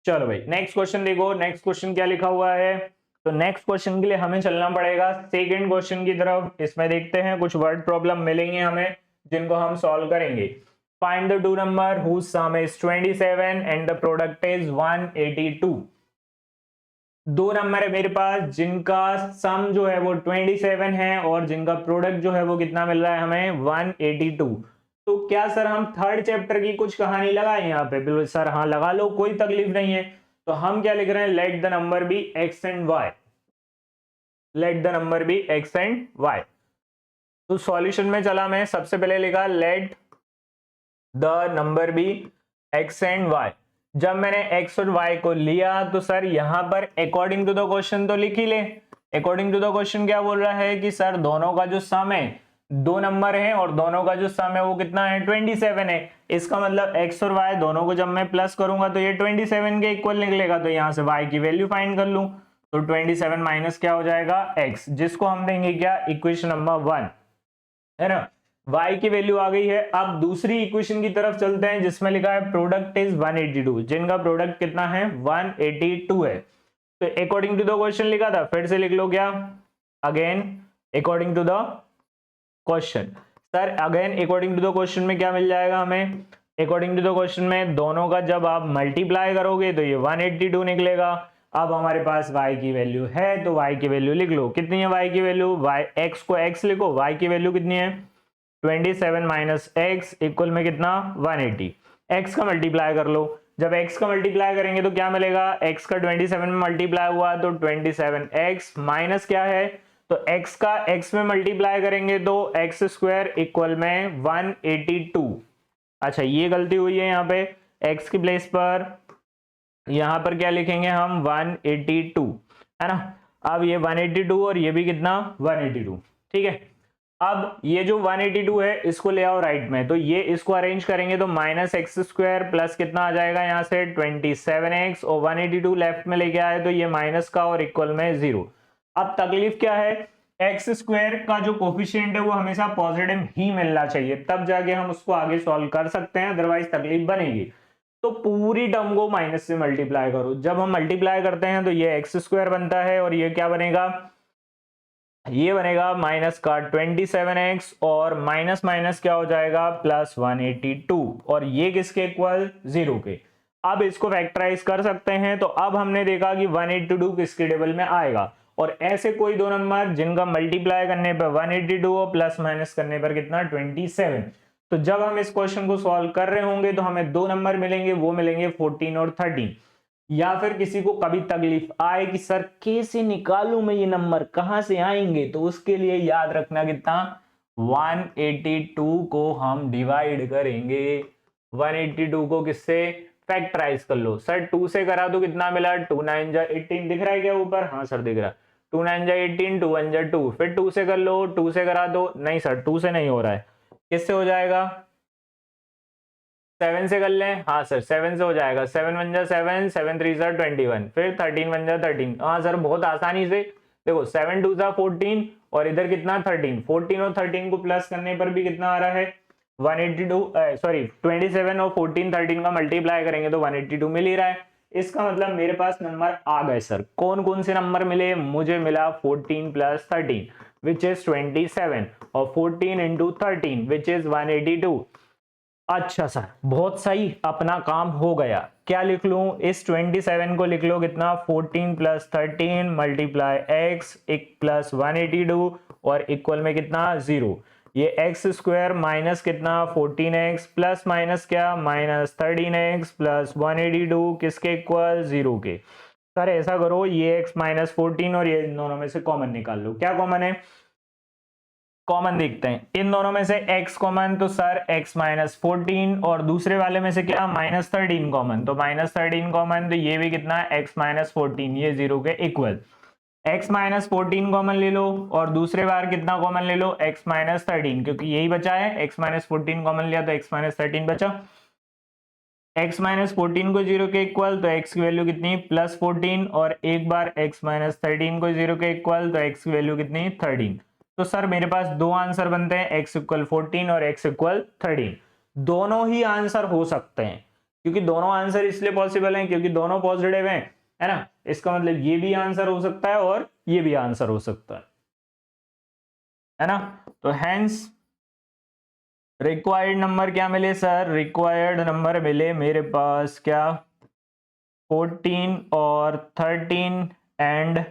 चलो भाई नेक्स्ट क्वेश्चन देखो, नेक्स्ट क्वेश्चन क्या लिखा हुआ है। तो नेक्स्ट क्वेश्चन के लिए हमें चलना पड़ेगा सेकंड क्वेश्चन की तरफ। इसमें देखते हैं कुछ वर्ड प्रॉब्लम मिलेंगे हमें जिनको हम सॉल्व करेंगे। Find the two number whose sum is 27 and the product is 182। दो नंबर है मेरे पास जिनका सम जो है वो 27 है और जिनका प्रोडक्ट जो है वो कितना मिल रहा है हमें, 182। तो क्या सर हम थर्ड चैप्टर की कुछ कहानी लगाए यहाँ पे, बिल्कुल सर हाँ लगा लो, कोई तकलीफ नहीं है। तो हम क्या लिख रहे हैं, let the number be x and y, let the number be x and y. तो सॉल्यूशन में चला मैं, सबसे पहले लिखा let the number be x and y. जब मैंने एक्स और वाई को लिया तो सर यहां पर अकॉर्डिंग टू द क्वेश्चन तो लिख ही ले। अकॉर्डिंग टू द क्वेश्चन क्या बोल रहा है कि सर दोनों का जो सम है, दो नंबर है और दोनों का जो सम है वो कितना है, 27 है। इसका मतलब एक्स और वाई दोनों को जब मैं प्लस करूंगा तो ये 27 के इक्वल निकलेगा। तो यहां से वाई की वैल्यू फाइंड कर लूं, तो 27 माइनस क्या हो जाएगा, एक्स, जिसको हम देंगे क्या, इक्वेशन नंबर 1, है ना। y की वैल्यू आ गई है। अब दूसरी इक्वेशन की तरफ चलते हैं जिसमें लिखा है प्रोडक्ट इज 182, जिनका प्रोडक्ट कितना है, 182 है। तो अकॉर्डिंग टू द क्वेश्चन लिखा था, फिर से लिख लो क्या, again according to the question. Sir again according to the question में क्या मिल जाएगा हमें, अकॉर्डिंग टू द क्वेश्चन में दोनों का जब आप मल्टीप्लाई करोगे तो ये 182 निकलेगा। अब हमारे पास y की वैल्यू है तो y की वैल्यू लिख लो, कितनी है y की वैल्यू, y x को x लिखो, y की वैल्यू कितनी है 27 माइनस एक्स इक्वल में कितना 180। x का मल्टीप्लाई कर लो, जब x का मल्टीप्लाई करेंगे तो क्या मिलेगा, x का 27 में मल्टीप्लाई हुआ तो 27x माइनस क्या है, तो x का x में मल्टीप्लाई करेंगे तो x स्क्वायर इक्वल में 182। अच्छा ये गलती हुई है, यहाँ पे x की प्लेस पर यहां पर क्या लिखेंगे हम 182, है ना। अब ये 182 और ये भी कितना 182, ठीक है। अब ये जो 182 है इसको ले आओ राइट में, तो ये इसको अरेंज करेंगे तो माइनस एक्स स्क्वायर प्लस कितना आ जाएगा यहाँ से 27x, और 182 लेफ्ट में लेके आए तो ये माइनस का और इक्वल में 0। अब तकलीफ क्या है, एक्स स्क्वायर का जो कोफिशिएंट है वो हमेशा पॉजिटिव ही मिलना चाहिए, तब जाके हम उसको आगे सॉल्व कर सकते हैं, अदरवाइज तकलीफ बनेगी। तो पूरी टर्म को माइनस से मल्टीप्लाई करो, जब हम मल्टीप्लाई करते हैं तो ये एक्स स्क्वायर बनता है और ये क्या बनेगा, ये बनेगा माइनस का 27x और माइनस माइनस क्या हो जाएगा प्लस 182, और ये किसके इक्वल 0 के। अब इसको फैक्टराइज कर सकते हैं, तो अब हमने देखा कि 182 किसके टेबल में आएगा, और ऐसे कोई दो नंबर जिनका मल्टीप्लाई करने पर 182 और प्लस माइनस करने पर कितना 27। तो जब हम इस क्वेश्चन को सॉल्व कर रहे होंगे तो हमें दो नंबर मिलेंगे, वो मिलेंगे 14 और 13। या फिर किसी को कभी तकलीफ आए कि सर कैसे निकालूं मैं ये नंबर, कहां से आएंगे, तो उसके लिए याद रखना कितना 182 को हम डिवाइड करेंगे, 182 को किससे फैक्टराइज कर लो। सर 2 से करा तो कितना मिला, 2 9 जा 18, दिख रहा है क्या ऊपर, हाँ सर दिख रहा है, 2 9 जा 18, 2 1 जा 2, फिर 2 से कर लो, 2 से करा दो, नहीं सर 2 से नहीं हो रहा है, किससे हो जाएगा 7 से कर लें, हाँ सर 7 से हो जाएगा, 7 1 जा 7, 7 3 जा 21, फिर 13 1 जा 13, हाँ सर बहुत आसानी से देखो 7 2 जा 14 और इधर कितना 13, 14 और 13 को प्लस करने पर भी कितना आ रहा है 182, सॉरी 27 और 14 13 का मल्टीप्लाई करेंगे तो 182 मिल ही रहा है। इसका मतलब मेरे पास नंबर आ गए सर। कौन कौन से नंबर मिले, मुझे मिला 14 प्लस 13 विच इज 27 और 14 इंटू 13 विच इज 182। अच्छा सर बहुत सही, अपना काम हो गया। क्या लिख लूं, इस 27 को लिख लो कितना 14 प्लस 13 मल्टीप्लाई एक्स एक प्लस 182 और इक्वल में कितना 0। ये एक्स स्क्वायर माइनस कितना 14x प्लस माइनस क्या माइनस 13x प्लस 182 किसके इक्वल 0 के। सर ऐसा करो ये x माइनस 14 और ये इन दोनों में से कॉमन निकाल लो, क्या कॉमन है, कॉमन देखते हैं इन दोनों में से x कॉमन, तो सर x माइनस 14 और दूसरे वाले में से क्या माइनस 13 कॉमन, तो माइनस 13 कॉमन, तो ये भी कितना x माइनस 14, ये 0 के इक्वल। x माइनस 14 कॉमन ले लो और दूसरे बार कितना कॉमन ले लो x माइनस 13, क्योंकि यही बचा है, x माइनस 14 कॉमन लिया तो x माइनस 13 बचा। x माइनस 14 को 0 के इक्वल तो x की वैल्यू कितनी प्लस 14 और एक बार x माइनस 13 को 0 के इक्वल तो x की वैल्यू कितनी 13। तो सर मेरे पास दो आंसर बनते हैं, x इक्वल 14 और x इक्वल 13। दोनों ही आंसर हो सकते हैं, क्योंकि दोनों आंसर इसलिए पॉसिबल हैं क्योंकि दोनों पॉजिटिव हैं, है ना। इसका मतलब ये भी आंसर हो सकता है और ये भी आंसर हो सकता है ना। तो हेंस रिक्वायर्ड नंबर क्या मिले सर, रिक्वायर्ड नंबर मिले मेरे पास क्या 14 और 13 एंड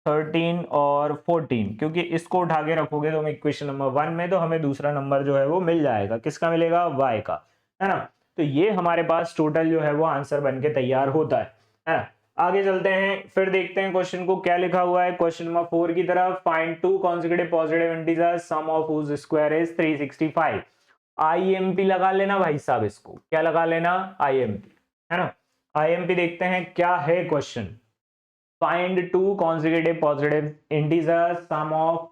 13 और 14, क्योंकि इसको उठा के रखोगे तो इक्वेशन नंबर 1 में तो हमें दूसरा नंबर जो है वो मिल जाएगा, किसका मिलेगा y का, है ना। तो ये हमारे पास टोटल जो है वो आंसर बन के तैयार होता है। है ना। आगे चलते हैं, फिर देखते हैं क्वेश्चन को क्या लिखा हुआ है। क्वेश्चन नंबर 4 की तरफ, find two consecutive positive integers sum of whose square is 365। IMP लगा लेना भाई साहब, इसको क्या लगा लेना, आईएमपी, है ना। आईएमपी देखते हैं क्या है question. Find two consecutive positive integers sum of,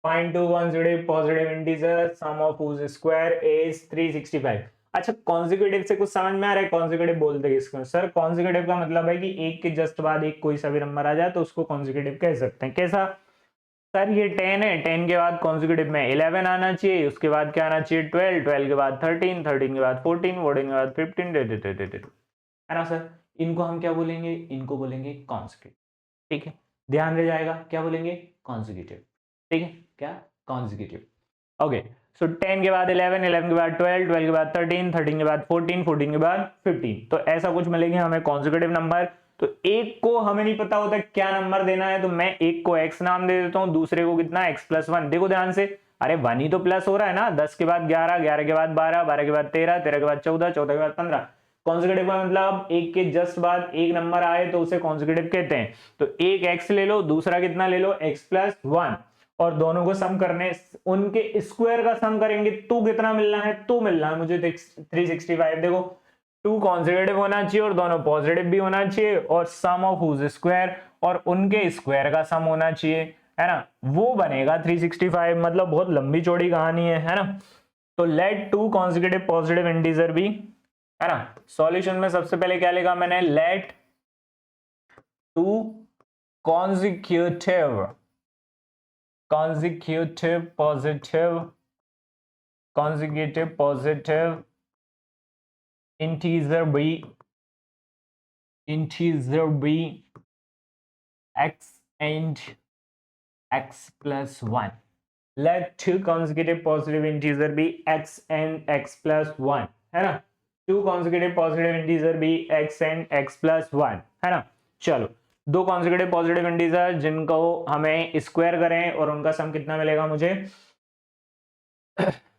find two consecutive positive integers sum of whose square is 365। अच्छा, कॉन्सेक्यूटिव से कुछ समझ में आ रहा है? कॉन्सेक्यूटिव बोलते हैं इसको सर, कॉन्सेक्यूटिव का मतलब है कि एक के जस्ट बाद एक कोई सा भी नंबर आ जाए तो उसको कॉन्सेक्यूटिव कह सकते हैं। कैसा सर? ये 10 है, 10 के बाद कॉन्सेक्यूटिव में 11 आना चाहिए, उसके बाद क्या आना चाहिए 12, 12 के बाद 13, 13 के बाद 14, 14 के बाद 15, है ना सर। इनको हम क्या बोलेंगे? इनको बोलेंगे कॉन्सेक्यूटिव। ठीक है, ध्यान रह जाएगा, क्या बोलेंगे? कॉन्सेक्यूटिव। ठीक है, क्या? कॉन्सेक्यूटिव। ओके, सो 10 के बाद 11, 11 के बाद 12, 12 के बाद 13, 13 के बाद 14, 14 के बाद 15, तो ऐसा कुछ मिलेंगे हमें कॉन्सेक्यूटिव नंबर। तो एक को हमें नहीं पता होता क्या नंबर देना है, तो मैं एक को x नाम दे देता हूं, दूसरे को कितना, x प्लस 1। देखो ध्यान से, अरे 1 ही तो प्लस हो रहा है ना। 10 के बाद 11, 11 के बाद 12, 12 के बाद 13, 13 के बाद 14, 14 के बाद 15। कॉन्सेक्यूटिव का मतलब एक के जस्ट बाद एक नंबर आए तो उसे कॉन्सेक्यूटिव कहते हैं। तो एक x ले लो, दूसरा कितना ले लो, x प्लस 1, और दोनों को सम करने, उनके स्क्वायर का सम करेंगे तो कितना मिलना है, तो मिलना है मुझे 365। देखो, टू कॉन्सेक्यूटिव होना चाहिए और दोनों पॉजिटिव भी होना चाहिए, और सम ऑफ हुज स्क्वायर और उनके स्क्वायर का सम होना चाहिए, है ना, वो बनेगा 365। मतलब बहुत लंबी चौड़ी कहानी है ना। तो let two consecutive positive integer भी, है ना। सॉल्यूशन में सबसे पहले क्या लिखा मैंने, let two consecutive positive integer be x and x plus 1। let two consecutive positive integer be x and x plus 1, है ना। two consecutive positive integer be x and x plus 1, है ना। चलो, दो consecutive positive integer जिनको हमें square करें और उनका सम कितना मिलेगा मुझे,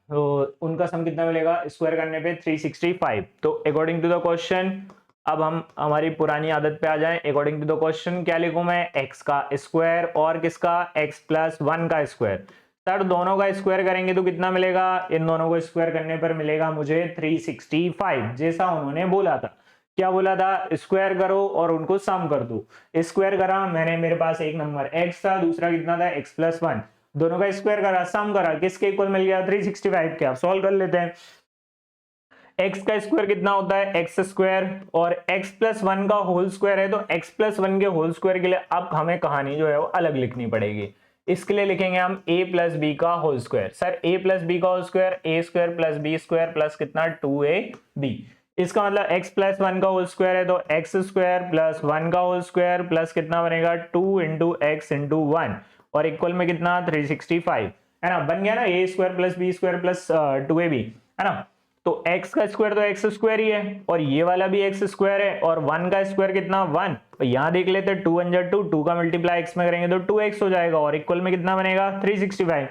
तो उनका सम कितना मिलेगा स्क्वायर करने पे 365। तो अकॉर्डिंग टू द क्वेश्चन, अब हम हमारी पुरानी आदत पे आ जाएं। अकॉर्डिंग टू द क्वेश्चन क्या लिखूं मैं, x का स्क्वायर और किसका, x प्लस 1 का स्क्वायर। सर दोनों का स्क्वायर करेंगे तो कितना मिलेगा, इन दोनों को स्क्वायर करने पर मिलेगा मुझे 365, जैसा उन्होंने बोला था। क्या बोला था, स्क्वायर करो और उनको सम कर दो। स्क्वायर करा मैंने, मेरे पास एक नंबर x था, दूसरा कितना था, x प्लस 1, दोनों का स्क्वायर करा, सम करा, किसके इक्वल मिल गया, 365 के। आप सॉल्व कर लेते हैं। x का स्क्वायर कितना होता है, एक्स स्क्वायर, और x प्लस 1 का होल स्क्वायर है, तो x प्लस 1 के होल स्क्वायर के लिए अब हमें कहानी जो है वो अलग लिखनी पड़ेगी। इसके लिए लिखेंगे हम a प्लस बी का whole square. Sir a plus B का whole square, A square plus B square plus कितना 2ab। इसका मतलब x प्लस 1 का होल स्क्वायर है, तो एक्स स्क्वायर प्लस 1 का होल स्क्वायर प्लस कितना बनेगा 2 इंटू एक्स इंटू 1, और इक्वल में कितना 365, है ना। बन गया ना, A square plus B square plus 2ab, है ना। तो x का स्क्वायर तो एक्स स्क्वायर ही है, और ये वाला भी एक्स स्क्वायर है, और 1 का स्क्वायर कितना 1, तो यहां देख लेते हैं 2 1 2, 2 का मल्टीप्लाई x में करेंगे तो 2x हो जाएगा, और इक्वल में कितना बनेगा 365।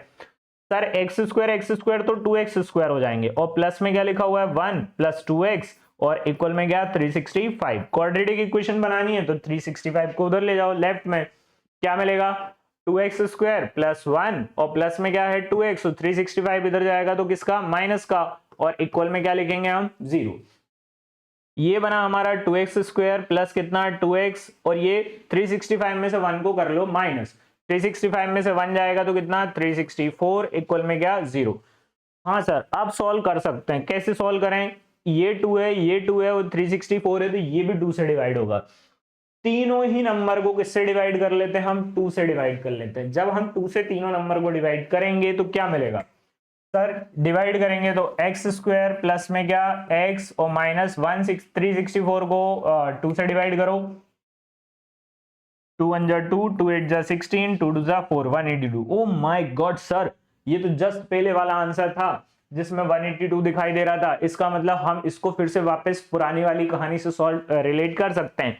सर एक्स स्क्वायर तो 2x स्क्वायर हो जाएंगे, और प्लस में क्या लिखा हुआ है 1 प्लस 2x, और इक्वल में क्या 365। क्वाड्रेटिक इक्वेशन बनानी है तो 365 को उधर ले जाओ लेफ्ट में, क्या मिलेगा 2x स्क्वायर प्लस 1, और प्लस में क्या है 2x, तो 365 इधर जाएगा तो किसका, माइनस का, और इक्वल में क्या लिखेंगे हम 0। ये बना हमारा 2x स्क्वायर प्लस कितना 2x, और ये 365 में से 1 को कर लो माइनस, 365 में से 1 जाएगा तो कितना 364, इक्वल में क्या 0। हाँ सर, आप सॉल्व कर सकते हैं। कैसे सॉल्व करें, ये 2 है, ये 2 है, और 364 है, तो ये भी 2 से डिवाइड होगा। तीनों ही नंबर को किससे डिवाइड कर लेते हैं हम, 2 से डिवाइड कर लेते हैं। जब हम 2 से तीनों नंबर को डिवाइड करेंगे तो क्या मिलेगा, सर डिवाइड करेंगे तो एक्स स्क्वायर प्लस में क्या x, और माइनस 364 को 2 से डिवाइड करो, 2 1 जा 2, 2 8 जा 16, 2 2 जा 4, 182। ओ माय गॉड सर, ये तो जस्ट पहले वाला आंसर था जिसमें 182 दिखाई दे रहा था। इसका मतलब हम इसको फिर से वापस पुरानी वाली कहानी से सॉल्व रिलेट कर सकते हैं।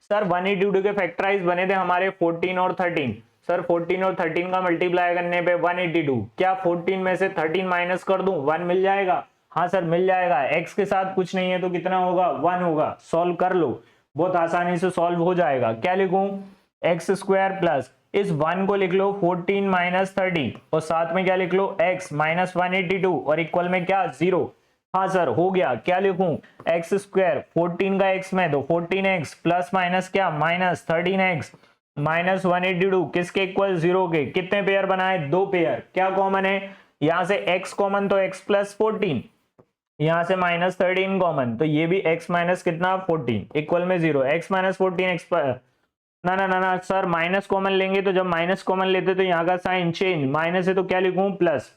सर 182 के फैक्टराइज बने थे हमारे 14 और 13। सर 14 और 13 का मल्टीप्लाई करने पे 182, क्या 14 में से 13 माइनस कर दूं, 1 मिल जाएगा। हाँ सर मिल जाएगा, x के साथ कुछ नहीं है तो कितना होगा 1 होगा। सॉल्व कर लो, बहुत आसानी से सॉल्व हो जाएगा। क्या लिखूं, एक्स स्क्वायर प्लस इस 1 को लिख लो 14 माइनस 30 और साथ में क्या लिख लो x माइनस 182 और इक्वल में क्या 0। हाँ सर हो गया। क्या लिखूं, एक्स स्क्वायर 14 का x में तो 14x प्लस माइनस क्या माइनस 13x माइनस 182 किसके इक्वल 0 के। कितने पेयर बनाए, 2 पेयर। क्या कॉमन है, यहां से x कॉमन तो x प्लस 14, यहां से माइनस 13 कॉमन तो ये भी x माइनस कितना 14 इक्वल में 0। x माइनस 14 x ना ना ना ना सर माइनस कॉमन लेंगे तो जब माइनस कॉमन लेते तो यहाँ का साइन चेंज, माइनस है तो क्या लिखूं प्लस।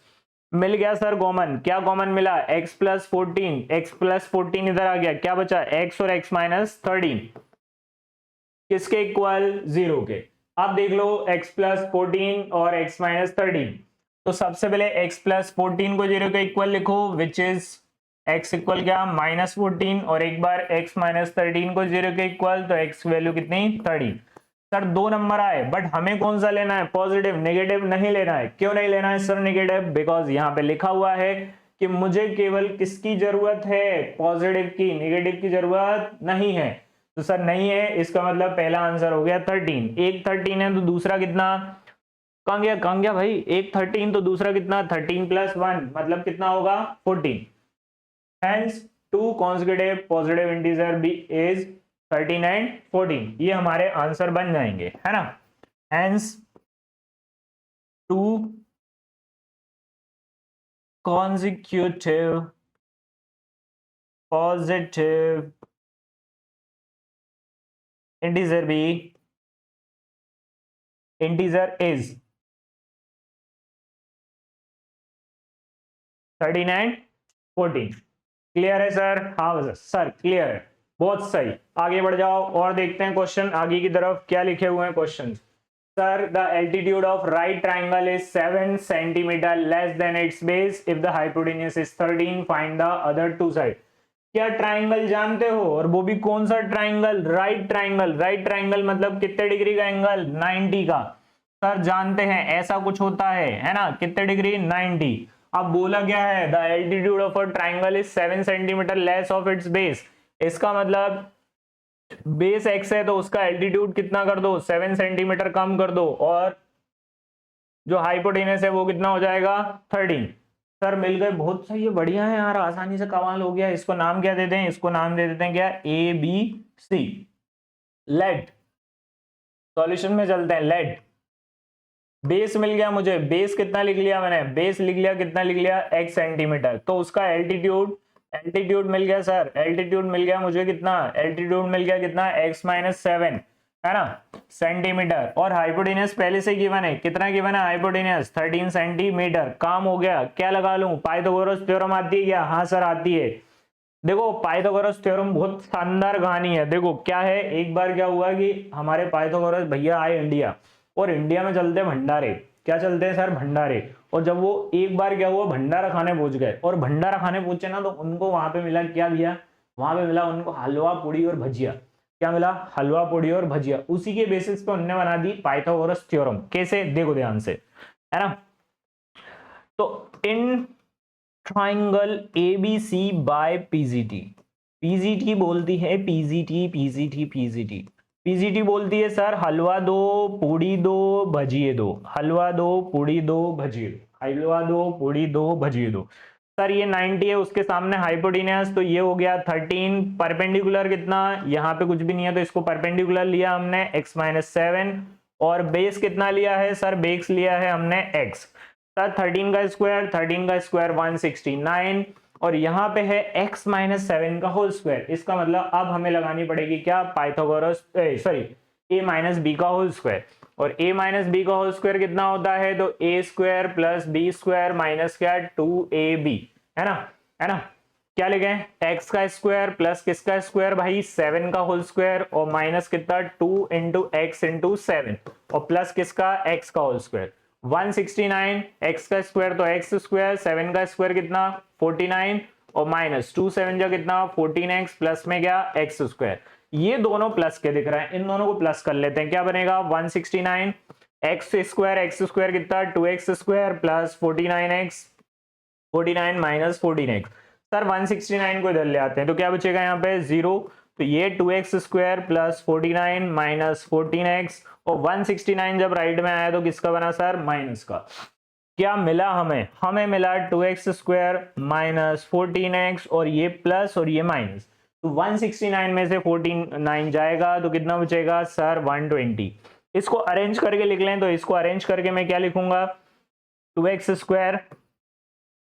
मिल गया सर कॉमन, क्या कॉमन मिला x प्लस 14, x प्लस 14 इधर आ गया, क्या बचा x और x माइनस 13 किसके इक्वल 0 के। अब देख लो x प्लस 14 और x माइनस 13, तो सबसे पहले x प्लस 14 को 0 के इक्वल लिखो विच इज x इक्वल क्या माइनस 14 और एक बार x माइनस 13 को 0 के इक्वल तो x वैल्यू कितनी 30। सर 2 नंबर आए बट हमें कौन सा लेना है, पॉजिटिव, नेगेटिव नहीं लेना है। क्यों नहीं लेना है सर नेगेटिव, बिकॉज यहाँ पे लिखा हुआ है कि मुझे केवल किसकी जरूरत है, पॉजिटिव की, नेगेटिव की जरूरत नहीं है। तो सर नहीं है, इसका मतलब पहला आंसर हो गया 13। एक 13 है तो दूसरा कितना, कहां गया भाई, एक 13 तो दूसरा कितना 13 प्लस 1 मतलब कितना होगा 14। Hence two consecutive positive integer b is 13 and 14, ये हमारे आंसर बन जाएंगे है ना। Hence two consecutive positive integer b integer is 13 and 14। Clear है सर, हाँ सर क्लियर है, बहुत सही। आगे बढ़ जाओ और देखते हैं क्वेश्चन आगे की तरफ क्या लिखे हुए हैं क्वेश्चन। Sir the altitude of right triangle is 7 centimetre less than its base if the hypotenuse is 13, find the other two side. क्या ट्राइंगल जानते हो, और वो भी कौन सा triangle, right triangle. Right triangle मतलब कितने डिग्री का एंगल, 90 का। सर जानते हैं ऐसा कुछ होता है ना, कितने डिग्री 90। अब बोला क्या है, the altitude of a triangle is 7 centimetre less of its base. इसका मतलब बेस x है तो उसका एल्टीट्यूड कितना कर दो 7 सेंटीमीटर कम कर दो, और जो हाइपोटेनस है वो कितना हो जाएगा 13। सर मिल गए, बहुत सही है, बढ़िया है यार, आसानी से कमाल हो गया। इसको नाम क्या देते हैं, इसको नाम दे देते हैं क्या A B C. Let solution में चलते हैं, लेट बेस मिल गया मुझे, बेस कितना लिख लिया मैंने, बेस लिख लिया कितना लिख लिया x सेंटीमीटर, तो उसका एल्टीट्यूड, एल्टीट्यूड मिल गया सर, एल्टीट्यूड मिल गया मुझे कितना, एल्टीट्यूड मिल गया कितना x माइनस 7 है ना सेंटीमीटर, और हाइपोटेनस पहले से गिवन है, कितना गिवन है हाइपोटेनस 13 सेंटीमीटर। काम हो गया, क्या लगा लूं, पाइथागोरस थ्योरम आती है क्या, हाँ सर आती है। देखो पाइथागोरस थ्योरम बहुत शानदार कहानी है। देखो क्या है, एक बार क्या हुआ कि हमारे पाइथागोरस भैया आए इंडिया, और इंडिया में चलते हैं भंडारे, क्या चलते हैं सर भंडारे, और जब वो एक बार क्या हुआ भंडारा खाने पहुंच गए, और भंडारा खाने पहुंचे ना तो उनको वहां पे मिला क्या भैया, वहां पे मिला उनको हलवा पूड़ी और भजिया। क्या मिला, हलवा पूड़ी और भजिया। उसी के बेसिस पे उन्होंने बना दी पाइथागोरस थ्योरम। कैसे, देखो ध्यान से, है ना। तो in triangle ABC by PGT, PGT बोलती है, पीजीटी पीजीटी पीजीटी पीजीटी बोलती है सर हलवा दो पूड़ी दो भजिए दो, हलवा दो पूड़ी दो भजिए दो, हलवा दो पूड़ी दो भजिए दो। सर ये 90 है, उसके सामने हाइपोटेनस तो ये हो गया 13, परपेंडिकुलर कितना, यहाँ पे कुछ भी नहीं है तो इसको परपेंडिकुलर लिया हमने x माइनस 7, और बेस कितना लिया है सर, बेस लिया है हमने x। सर 13 का स्क्वायर, 13 का स्क्वायर 169, और यहाँ पे है x माइनस 7 का होल स्क्वायर। इसका मतलब अब हमें लगानी पड़ेगी क्या, Pythagoras sorry a minus b का होल स्क्वायर, और a माइनस बी का होल स्क्वायर कितना होता है, तो a square plus B square minus क्या 2ab, है ना। क्या लिखे, x का स्क्वायर प्लस किसका स्क्वायर भाई 7 का होल स्क्वायर, और माइनस कितना 2 इंटू एक्स इंटू 7, और प्लस किसका x का होल स्क्वायर 169, x का स्क्वायर तो x स्क्वायर, 7 का स्क्वायर कितना 49, और माइनस 2 7 जा कितना 14x, प्लस में क्या x स्क्वायर। ये दोनों प्लस के दिख रहे हैं, इन दोनों को प्लस कर लेते हैं, क्या बनेगा 169 x स्क्वायर कितना 2x square plus 49x, 49 minus 14x। Sir 169 को इधर ले आते हैं तो क्या बचेगा यहाँ पे 0, तो ये 2x square plus 49 minus 14x और 169 जब राइट में आया तो किसका बना सर, माइनस का। क्या मिला हमें, हमें मिला 2x स्क्वायर माइनस 14x और ये प्लस और ये माइनस, तो 169 में से 49 जाएगा तो कितना बचेगा सर 120। इसको अरेंज करके लिख लें, तो इसको अरेंज करके मैं क्या लिखूंगा, 2x स्क्वायर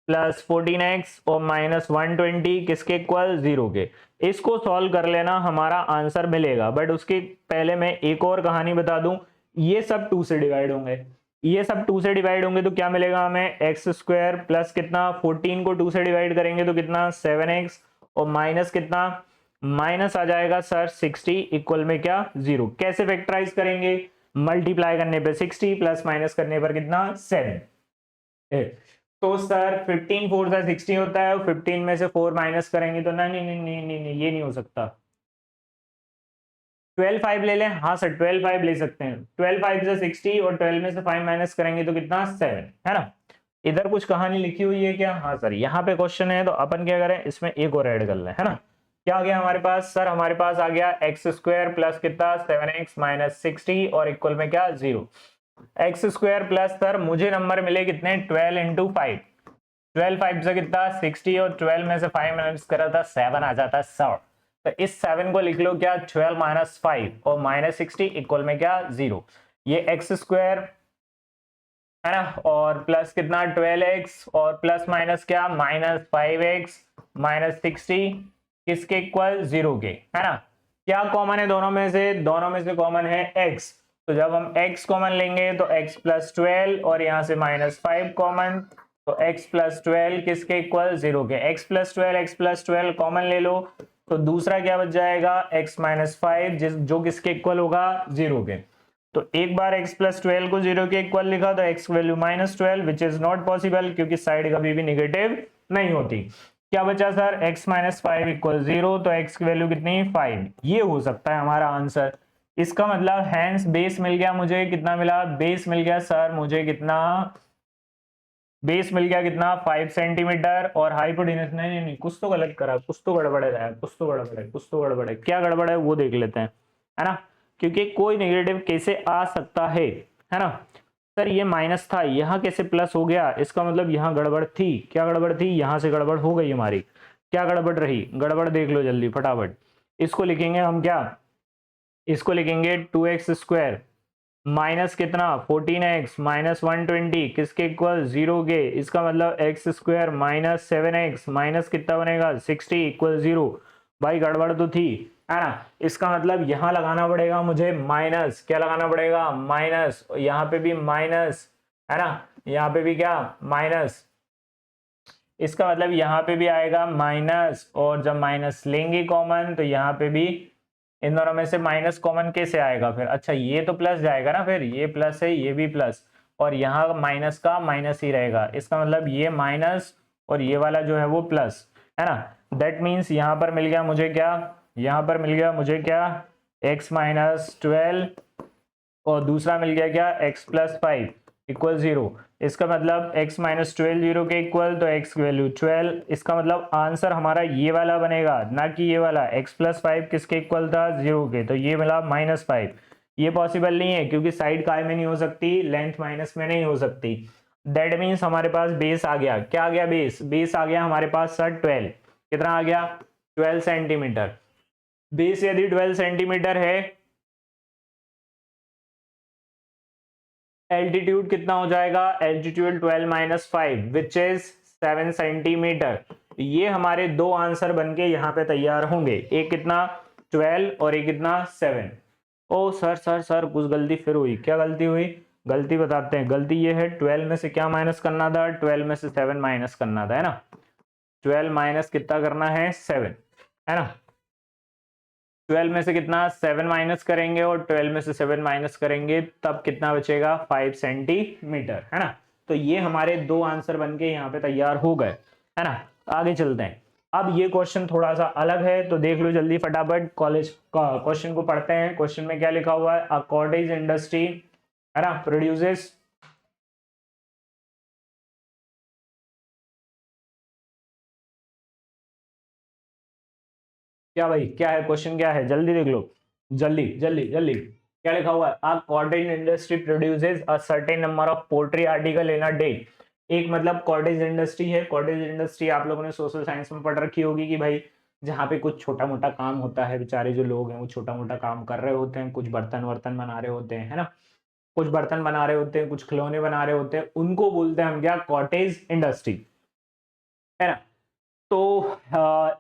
प्लस 14x और माइनस 120 किसके इक्वल, 0 के। इसको सॉल्व कर लेना, हमारा आंसर मिलेगा। बट उसके पहले मैं एक और कहानी बता दूं, ये सब 2 से डिवाइड होंगे, ये सब 2 से डिवाइड होंगे तो क्या मिलेगा हमें, एक्स स्क्वायर प्लस कितना 14 को 2 से डिवाइड करेंगे तो कितना 7x और माइनस कितना, माइनस आ जाएगा सर 60 इक्वल में क्या 0। कैसे फैक्टराइज करेंगे, मल्टीप्लाई करने पे 60 प्लस माइनस करने पर कितना 7। तो सर 15 4 से 60 होता है और 15 में से 4 माइनस करेंगे तो नहीं नहीं नहीं नहीं नहीं, नहीं ये नहीं हो सकता। 12 5 ले लें, हाँ सर 12 5 ले सकते हैं, 12 5 से 60 और 12 में से 5 माइनस करेंगे तो कितना 7, है ना। इधर कुछ कहानी लिखी हुई है क्या, हाँ सर यहाँ पे क्वेश्चन है तो अपन क्या करें, इसमें एक और ऐड कर लें, है ना। क्या आ गया हमारे पास सर, हमारे पास आ गया एक्स स्क्वायर प्लस कितना 7x माइनस 60 और इक्वल में क्या 0। एक्स स्क्वायर प्लस सर मुझे नंबर मिले कितने 12 इंटू 5, 12 5 से कितना 60 और 12 में से 5 माइनस करा था 7 आ जाता है 100। तो इस 7 को लिख लो क्या 12 माइनस 5 और माइनस 60 इक्वल में क्या 0। ये एक्स स्क्वायर है ना और प्लस कितना 12x और प्लस माइनस क्या माइनस 5x माइनस 60 किसके इक्वल 0 के, है ना। क्या कॉमन है दोनों में से, दोनों में से कॉमन है x, तो जब हम x कॉमन लेंगे तो x प्लस 12 और यहां से माइनस 5 कॉमन, तो x प्लस 12 किसके इक्वल 0 के। x प्लस 12 कॉमन ले लो तो दूसरा क्या बच जाएगा x माइनस 5 जो किसके इक्वल होगा 0 के। तो एक बार x प्लस 12 को 0 के इक्वल लिखा तो x value minus 12 which is not possible क्योंकि साइड कभी भी निगेटिव नहीं होती। क्या बचा सर x माइनस 5 इक्वल 0, तो x की वैल्यू कितनी 5, ये हो सकता है हमारा आंसर। इसका मतलब हैंस बेस मिल गया मुझे, कितना मिला बेस मिल गया सर मुझे कितना, बेस मिल गया कितना 5 सेंटीमीटर और हाइपोटेन्यूज नहीं नहीं नहीं कुछ तो गलत करा, कुछ तो गड़बड़ है, कुछ तो गड़बड़ है, कुछ तो गड़बड़ है, क्या गड़बड़ है वो देख लेते हैं, है ना। क्योंकि कोई नेगेटिव कैसे आ सकता है ना। सर ये माइनस था, यहाँ कैसे प्लस हो गया, इसका मतलब यहाँ गड़बड़ थी, क्या गड़बड़ थी, यहाँ से गड़बड़ हो गई हमारी। क्या गड़बड़ रही, गड़बड़ देख लो जल्दी फटाफट। इसको लिखेंगे हम क्या, इसको लिखेंगे 2x स्क्वायर माइनस कितना 14x माइनस 120 किसके इक्वल 0 के। इसका मतलब x square minus 7x minus कितना बनेगा 60 इक्वल 0। भाई गड़बड़ तो थी, है ना। इसका मतलब यहां लगाना पड़ेगा मुझे माइनस, क्या लगाना पड़ेगा माइनस, यहाँ पे भी माइनस, है ना, यहाँ पे भी क्या माइनस। इसका मतलब यहाँ पे भी आएगा माइनस और जब माइनस लेंगे कॉमन तो यहाँ पे भी इन दोनों में से माइनस कॉमन कैसे आएगा फिर, अच्छा ये तो प्लस जाएगा ना, फिर ये प्लस है ये भी प्लस और यहाँ माइनस का माइनस ही रहेगा। इसका मतलब ये माइनस और ये वाला जो है वो प्लस, है ना। दैट मीन्स यहाँ पर मिल गया मुझे क्या, यहाँ पर मिल गया मुझे क्या x माइनस 12 और दूसरा मिल गया क्या x प्लस 5 इक्वल 0। इसका मतलब x माइनस 12 0 के इक्वल, तो x की वैल्यू 12। इसका मतलब आंसर हमारा ये वाला बनेगा ना कि ये वाला। x प्लस 5 किसके इक्वल था 0 के, तो ये मिला माइनस 5। ये पॉसिबल नहीं है क्योंकि साइड काय में नहीं हो सकती, लेंथ माइनस में नहीं हो सकती। दैट मीन्स हमारे पास बेस आ गया, क्या आ गया बेस, बेस आ गया हमारे पास सर 12, कितना आ गया 12 सेंटीमीटर। बेस यदि 12 सेंटीमीटर है, एल्टीट्यूड कितना हो जाएगा, altitude 12 minus 5 which is 7 centimetre. ये हमारे दो आंसर बनके यहाँ पे तैयार होंगे, एक कितना 12 और एक कितना 7। ओ सर सर सर कुछ गलती फिर हुई, क्या गलती हुई, गलती बताते हैं। गलती ये है 12 में से क्या माइनस करना था, 12 में से 7 माइनस करना था, है ना। 12 माइनस कितना करना है 7, है ना। 12 में से कितना 7 माइनस करेंगे और 12 में से 7 माइनस करेंगे तब कितना बचेगा 5 सेंटीमीटर, है ना। तो ये हमारे दो आंसर बनके यहाँ पे तैयार हो गए, है ना। आगे चलते हैं। अब ये क्वेश्चन थोड़ा सा अलग है तो देख लो जल्दी फटाफट, कॉलेज का क्वेश्चन को पढ़ते हैं। क्वेश्चन में क्या लिखा हुआ है, अ कॉटेज इंडस्ट्री, है ना, प्रोड्यूसेस क्या भाई, क्या है क्वेश्चन, क्या है, जल्दी देख लो, जल्दी जल्दी जल्दी। क्या लिखा हुआ है, a cottage industry produces a certain number of poultry article in a day. एक मतलब कॉटेज इंडस्ट्री है। कॉटेज इंडस्ट्री आप लोगों ने सोशल साइंस में पढ़ रखी होगी कि भाई जहाँ पे कुछ छोटा मोटा काम होता है, बेचारे जो लोग हैं वो छोटा मोटा काम कर रहे होते हैं, कुछ बर्तन वर्तन बना रहे होते हैं, है ना, कुछ बर्तन बना रहे होते हैं, कुछ खिलौने बना रहे होते हैं, उनको बोलते हैं हम क्या, कॉटेज इंडस्ट्री, है ना। तो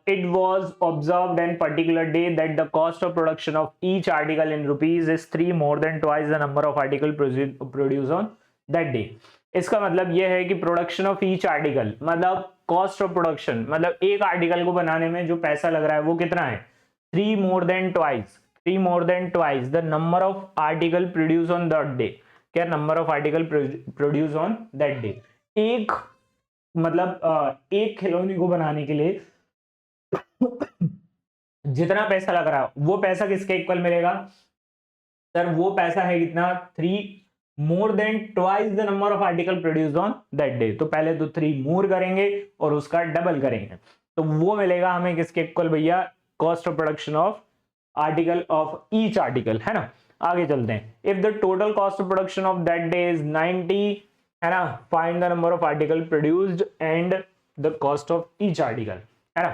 it was observed in particular day that the cost of production of each article in rupees is 3 more than twice the number of article produced on that day। इसका मतलब यह है कि प्रोडक्शन ऑफ ईच आर्टिकल मतलब cost of production, मतलब एक article को बनाने में जो पैसा लग रहा है वो कितना है, 3 more than twice the number of article produce on that day. क्या number of article produce on that day. एक मतलब एक खिलौने को बनाने के लिए जितना पैसा लग रहा है वो पैसा किसके इक्वल मिलेगा, सर वो पैसा है कितना, 3 more than twice the number of article produce on that day. तो पहले तो 3 मोर करेंगे और उसका डबल करेंगे, तो वो मिलेगा हमें किसके इक्वल भैया, cost of production of article of each article, है ना। आगे चलते हैं, if the total cost of production of that day is 90, है ना, find the number of article produced and the cost of each article, है ना।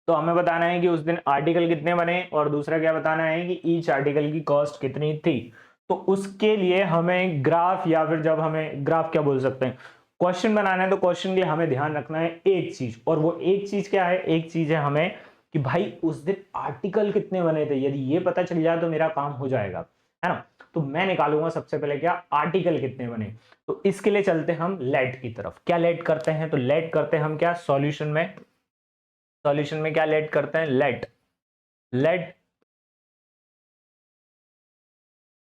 तो हमें बताना है कि उस दिन आर्टिकल कितने बने और दूसरा क्या बताना है कि ईच आर्टिकल की कॉस्ट कितनी थी। तो उसके लिए हमें ग्राफ, या फिर जब हमें ग्राफ क्या बोल सकते हैं, क्वेश्चन बनाना है, तो क्वेश्चन के लिए हमें ध्यान रखना है एक चीज, और वो एक चीज क्या है, एक चीज है हमें कि भाई उस दिन आर्टिकल कितने बने थे। यदि ये पता चल जाए तो मेरा काम हो जाएगा, है ना। तो मैं निकालूंगा सबसे पहले क्या, आर्टिकल कितने बने। तो इसके लिए चलते हम लेट की तरफ। क्या लेट करते हैं, तो लेट करते हैं हम क्या, सॉल्यूशन में, सॉल्यूशन में क्या लेट करते हैं, let let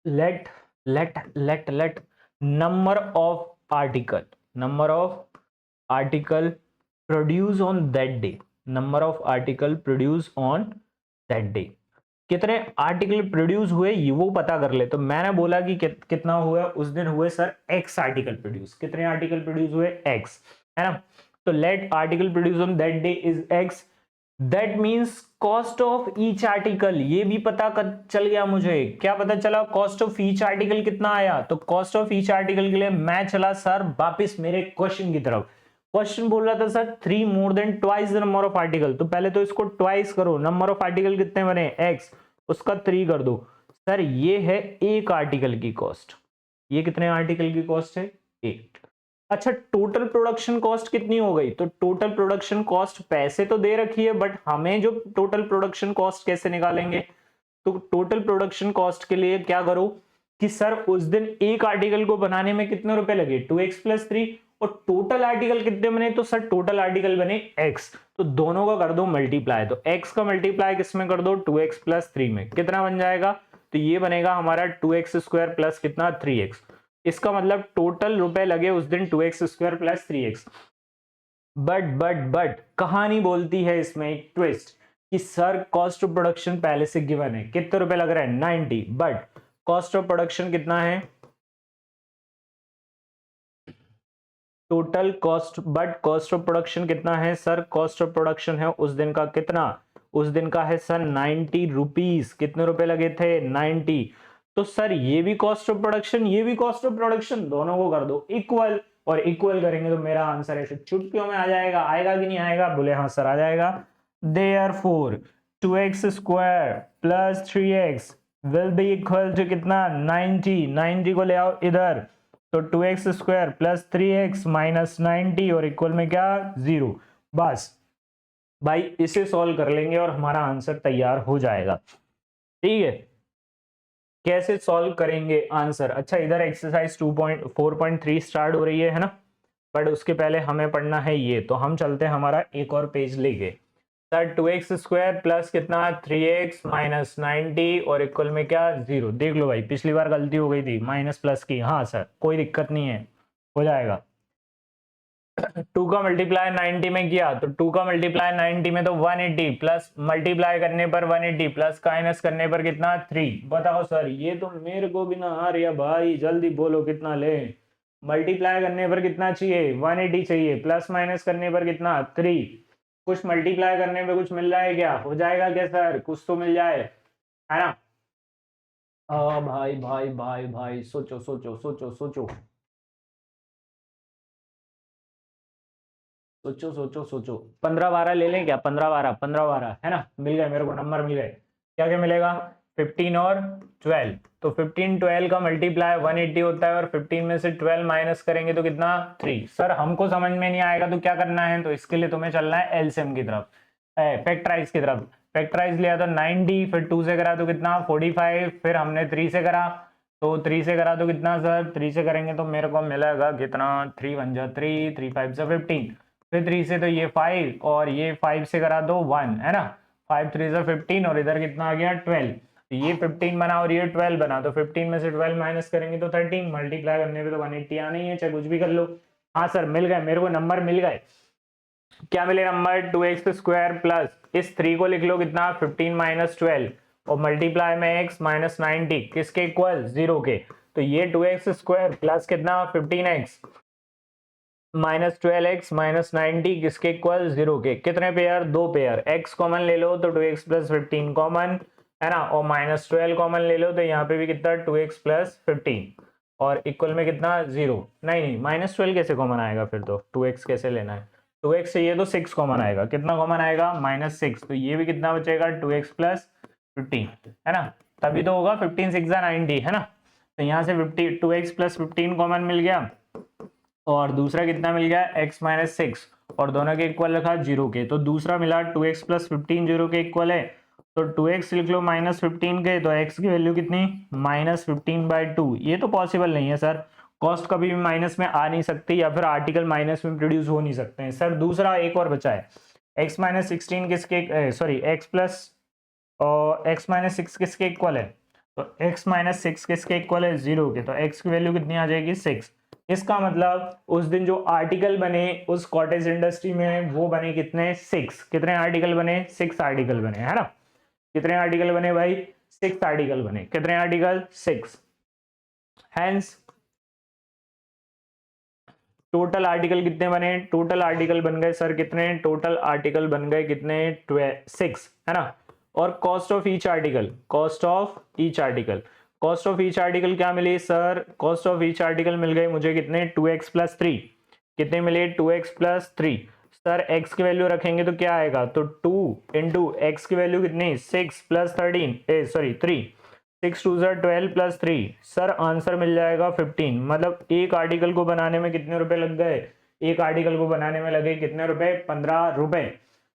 let let number of article, number of article produce on that day, number of article produce on that day. कितने आर्टिकल प्रोड्यूस हुए ये वो पता कर ले। तो मैंने बोला कि कितना हुआ उस दिन, हुए सर एक्स आर्टिकल प्रोड्यूस। कितने आर्टिकल प्रोड्यूस हुए, एक्स, है ना। तो let article produce on that day is x, that means cost of each article, ये भी पता चल गया मुझे। क्या पता चला, कॉस्ट ऑफ ईच आर्टिकल कितना आया। तो कॉस्ट ऑफ ईच आर्टिकल के लिए मैं चला सर वापस मेरे क्वेश्चन की तरफ। क्वेश्चन बोल रहा था sir 3 more than twice the number of article, तो पहले तो इसको ट्वाइस करो, नंबर ऑफ आर्टिकल कितने बने, एक्स, उसका 3 कर दो। सर ये है एक आर्टिकल की कॉस्ट, ये कितने आर्टिकल की कॉस्ट है, 8। अच्छा टोटल प्रोडक्शन कॉस्ट कितनी हो गई, तो टोटल प्रोडक्शन कॉस्ट पैसे तो दे रखी है, बट हमें जो टोटल प्रोडक्शन कॉस्ट कैसे निकालेंगे। तो टोटल प्रोडक्शन कॉस्ट के लिए क्या करो कि सर उस दिन एक आर्टिकल को बनाने में कितने रुपए लगे, 2x+3, और टोटल आर्टिकल कितने बने, तो सर टोटल आर्टिकल बने x। तो दोनों का कर दो मल्टीप्लाई, तो x का मल्टीप्लाई किसमें कर दो, 2x+3 में, कितना बन जाएगा, तो ये बनेगा हमारा 2x² प्लस कितना, 3x। इसका मतलब टोटल रुपए लगे उस दिन 2x² प्लस 3x। बट कहानी बोलती है इसमें एक ट्विस्ट कि सर कॉस्ट ऑफ प्रोडक्शन पहले से गिवन है, कितने रुपए लग रहे हैं, 90, बट कॉस्ट ऑफ प्रोडक्शन कितना है, total cost, but cost of production कितना है सर, कॉस्ट ऑफ प्रोडक्शन है उस दिन का कितना, उस दिन का है सर 90 रुपीज। कितने रुपए लगे थे, 90। तो सर ये भी कॉस्ट ऑफ प्रोडक्शन, ये भी कॉस्ट ऑफ प्रोडक्शन, दोनों को कर दो इक्वल, और इक्वल करेंगे तो मेरा आंसर ऐसे चुटकियों में आ जाएगा। आएगा कि नहीं आएगा, बोले हाँ सर आ जाएगा। Therefore 2x² plus 3x will be equal to कितना, 90। 90 को ले आओ इधर, तो 2x² प्लस 3x माइनस 90 और इक्वल में क्या, 0। बस भाई इसे सॉल्व कर लेंगे और हमारा आंसर तैयार हो जाएगा। ठीक है, कैसे सॉल्व करेंगे आंसर, अच्छा इधर एक्सरसाइज 2.4.3 स्टार्ट हो रही है ना, बट उसके पहले हमें पढ़ना है ये। तो हम चलते हैं हमारा एक और पेज लेके, सर 2x² प्लस कितना, 3x माइनस 90 और इक्वल में क्या, 0। देख लो भाई पिछली बार गलती हो गई थी, माइनस प्लस की, हाँ सर कोई दिक्कत नहीं है, हो जाएगा। 2 का मल्टीप्लाई 90 में किया तो 2 का मल्टीप्लाई 90 में तो 180, प्लस मल्टीप्लाई करने पर 180 प्लस माइनस करने पर कितना, 3। बताओ सर, ये तो मेरे को भी ना आ रही है भाई, जल्दी बोलो कितना ले। मल्टीप्लाई करने पर कितना चाहिए, 180 चाहिए, प्लस माइनस करने पर कितना, 3। कुछ मल्टीप्लाई करने पे कुछ मिल रहा है क्या? हो जाएगा क्या सर? कुछ तो मिल जाए, है ना? भाई भाई भाई भाई, सोचो सोचो सोचो सोचो सोचो सोचो सोचो। 15-12 ले लें क्या? 15-12, 15-12, है ना? मिल गए मेरे को, नंबर मिल गए। क्या क्या मिलेगा? 15 और 12। तो 15 12 का मल्टीप्लाई 180 होता है, और 15 में से 12 माइनस करेंगे तो कितना? 3। सर हमको समझ में नहीं आएगा तो क्या करना है? तो इसके लिए तुम्हें चलना है एलसीएम की तरफ, फैक्टराइज की तरफ। फैक्टराइज लिया तो 90, फिर 2 से करा तो कितना? 45, फिर हमने 3 से करा, तो 3 से करा तो कितना सर? 3 से करेंगे तो मेरे को मिलेगा कितना? 3 1 जा 3, 3 5 जा 15, फिर 3 से तो ये 5, और ये 5 से करा दो 1, है ना? 5 3 से 15, और इधर कितना आ गया? 12। तो ये 15 बना और ये 12 बना, तो 15 में से 12 माइनस करेंगे तो 13। मल्टीप्लाई करने पे तो 180 आना ही है, चाहे कुछ भी कर लो। हाँ सर मिल गए, मेरे को नंबर मिल गए। क्या मिले नंबर? 2x स्क्वायर प्लस इस 3 को लिख लो कितना? 15 माइनस 12, और मल्टीप्लाई में x माइनस 90, किसके इक्वल? 0 के। तो ये 2x स्क्वायर प्लस कितना? 15x माइनस 12x माइनस 90, किसके इक्वल? 0 के। कितने पेयर? 2 पेयर। x कॉमन ले लो तो 2x प्लस 15 कॉमन, है ना? और माइनस 12 कॉमन ले लो तो यहाँ पे भी कितना? 2x प्लस 15, और इक्वल में कितना? 0। नहीं, माइनस 12 कैसे कॉमन आएगा? फिर तो 2x कैसे लेना है? 2x से ये तो 6 कॉमन आएगा। कितना कॉमन आएगा? -6। तो ये भी कितना बचेगा? 2x प्लस 15, है ना? तभी तो होगा 15 6 90, है ना? तो यहाँ से 2x प्लस 15 कॉमन मिल गया, और दूसरा कितना मिल गया? x माइनस 6, और दोनों के इक्वल रखा 0 के। तो दूसरा मिला 2x प्लस 15 0 के इक्वल है, तो 2x लिख लो माइनस 15 के, तो x की वैल्यू कितनी? -15/2। ये तो पॉसिबल नहीं है सर, कॉस्ट कभी भी माइनस में आ नहीं सकती, या फिर आर्टिकल माइनस में प्रोड्यूस हो नहीं सकते हैं सर। दूसरा एक और बचा है, x माइनस 16 किसके, sorry x plus x minus 6 किसके इक्वल है? तो x माइनस 6 किसके इक्वल है? 0 के। तो x की वैल्यू कितनी आ जाएगी? 6। इसका मतलब उस दिन जो आर्टिकल बने उस कॉटेज इंडस्ट्री में, वो बने कितने? 6। कितने आर्टिकल बने? 6 आर्टिकल बने, है ना? कितने आर्टिकल बने भाई? 6 आर्टिकल बने। कितने आर्टिकल? 6। हैंस टोटल आर्टिकल कितने बने? टोटल आर्टिकल बन गए सर कितने? टोटल आर्टिकल बन गए कितने? 6, है ना? और cost of each article, cost of each article, cost of each article क्या मिली sir? Cost of each article मिल गए मुझे कितने? 2x plus 3। कितने मिले? 2x plus 3। सर x की वैल्यू रखेंगे तो क्या आएगा? तो 2 इंटू एक्स की वैल्यू कितनी? 6 plus 13, sorry 3, 6 2 12 plus 3। Sir answer मिल जाएगा 15। मतलब एक आर्टिकल को बनाने में कितने रुपए लग गए? एक आर्टिकल को बनाने में लगे कितने रुपए? 15 रुपए।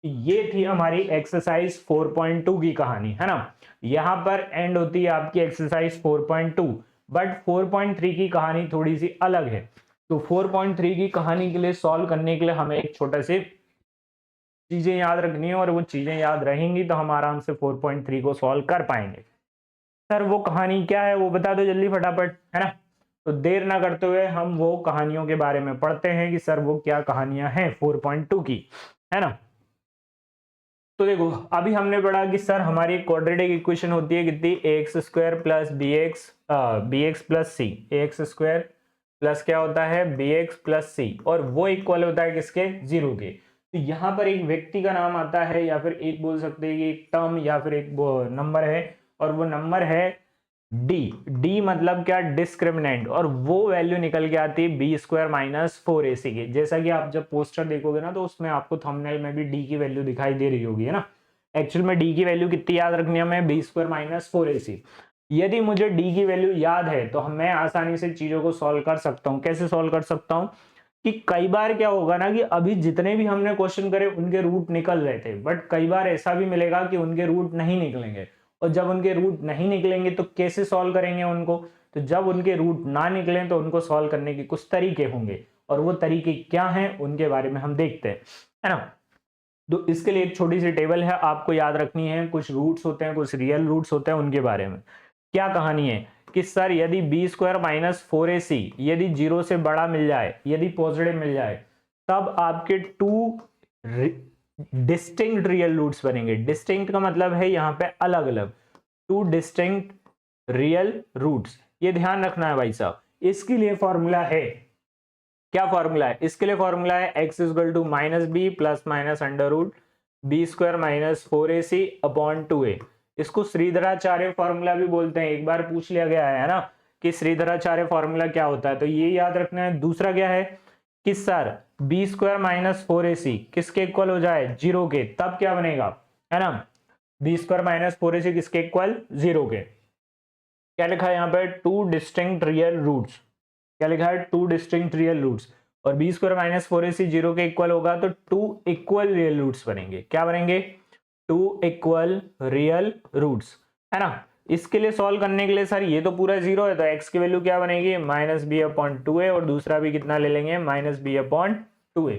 ये थी हमारी एक्सरसाइज 4.2 की कहानी, है ना? यहां पर एंड होती है आपकी एक्सरसाइज 4.2, बट 4.3 की कहानी थोड़ी सी अलग है। तो 4.3 की कहानी के लिए सॉल्व करने के लिए हमें एक छोटा से चीजें याद रखनी है, और वो चीजें याद रहेंगी तो हम आराम से 4.3 को सॉल्व कर पाएंगे। सर वो कहानी क्या है? वो बता दो जल्दी फटाफट, है ना? तो देर ना करते हुए हम वो कहानियों के बारे में पढ़ते हैं कि सर वो क्या कहानियां हैं 4.2 की, है ना? तो देखो अभी हमने पढ़ा कि सर हमारी क्वाड्रेटिक इक्वेशन होती है कितनी? ax square plus bx plus C. ax square plus क्या होता है? bx प्लस सी, और वो इक्वल होता है किसके? 0 के। तो यहाँ पर एक व्यक्ति का नाम आता है, या फिर एक बोल सकते हैं कि एक टर्म या फिर एक नंबर है, और वो नंबर है डी। डी मतलब क्या? डिस्क्रिमिनेंट। और वो वैल्यू निकल के आती है बी स्क्वायर माइनस 4ac की। जैसा कि आप जब पोस्टर देखोगे ना, तो उसमें आपको थंबनेल में भी डी की वैल्यू दिखाई दे रही होगी, है ना? एक्चुअल में डी की वैल्यू कितनी याद रखनी है हमें? B square minus 4ac। यदि मुझे डी की वैल्यू याद है तो मैं आसानी से चीजों को सॉल्व कर सकता हूँ। कैसे सॉल्व कर सकता हूँ? कि कई बार क्या होगा ना, कि अभी जितने भी हमने क्वेश्चन करे उनके रूट निकल रहे थे, बट कई बार ऐसा भी मिलेगा कि उनके रूट नहीं निकलेंगे। और जब उनके रूट नहीं निकलेंगे तो कैसे सॉल्व करेंगे उनको? तो जब उनके रूट ना निकलें तो उनको सॉल्व करने के कुछ तरीके होंगे, और वो तरीके क्या हैं उनके बारे में हम देखते हैं, है ना? तो इसके लिए एक छोटी सी टेबल है, आपको याद रखनी है। कुछ रूट्स होते हैं, कुछ रियल रूट्स होते हैं, उनके बारे में क्या कहानी है कि सर यदि बी स्क्वायर माइनस 4ac यदि 0 से बड़ा मिल जाए, यदि पॉजिटिव मिल जाए, तब आपके टू डिस्टिंक्ट रियल रूट्स बनेंगे। डिस्टिंक्ट का मतलब है यहां पे अलग अलग, टू डिस्टिंक्ट रियल रूट्स। ये ध्यान रखना है भाई साहब। इसके लिए फॉर्मूला है क्या फॉर्मूला है इसके लिए? फॉर्मूला है x equal to minus B plus minus under root b square minus 4ac upon 2a। इसको श्रीधराचार्य फॉर्मूला भी बोलते हैं, एक बार पूछ लिया गया है ना कि श्रीधराचार्य फॉर्मूला क्या होता है, तो ये याद रखना है। दूसरा क्या है कि sir B square minus 4ac किसके इक्वल हो जाए? 0 के, तब क्या बनेगा, है ना, बी स्क्वायर माइनस 4ac किसके इक्वल? 0 के। क्या लिखा है यहाँ पे? Two distinct real roots. क्या लिखा है? Two distinct real roots. और बी स्क्वायर माइनस 4ac 0 के इक्वल होगा तो टू इक्वल रियल रूट्स बनेंगे। क्या बनेंगे? टू इक्वल रियल रूट्स, है ना। इसके लिए सॉल्व करने के लिए सर ये तो पूरा 0 है तो x की वैल्यू क्या बनेगी? माइनस बी अपॉन 2a, और दूसरा भी कितना ले लेंगे? Minus b upon 2a।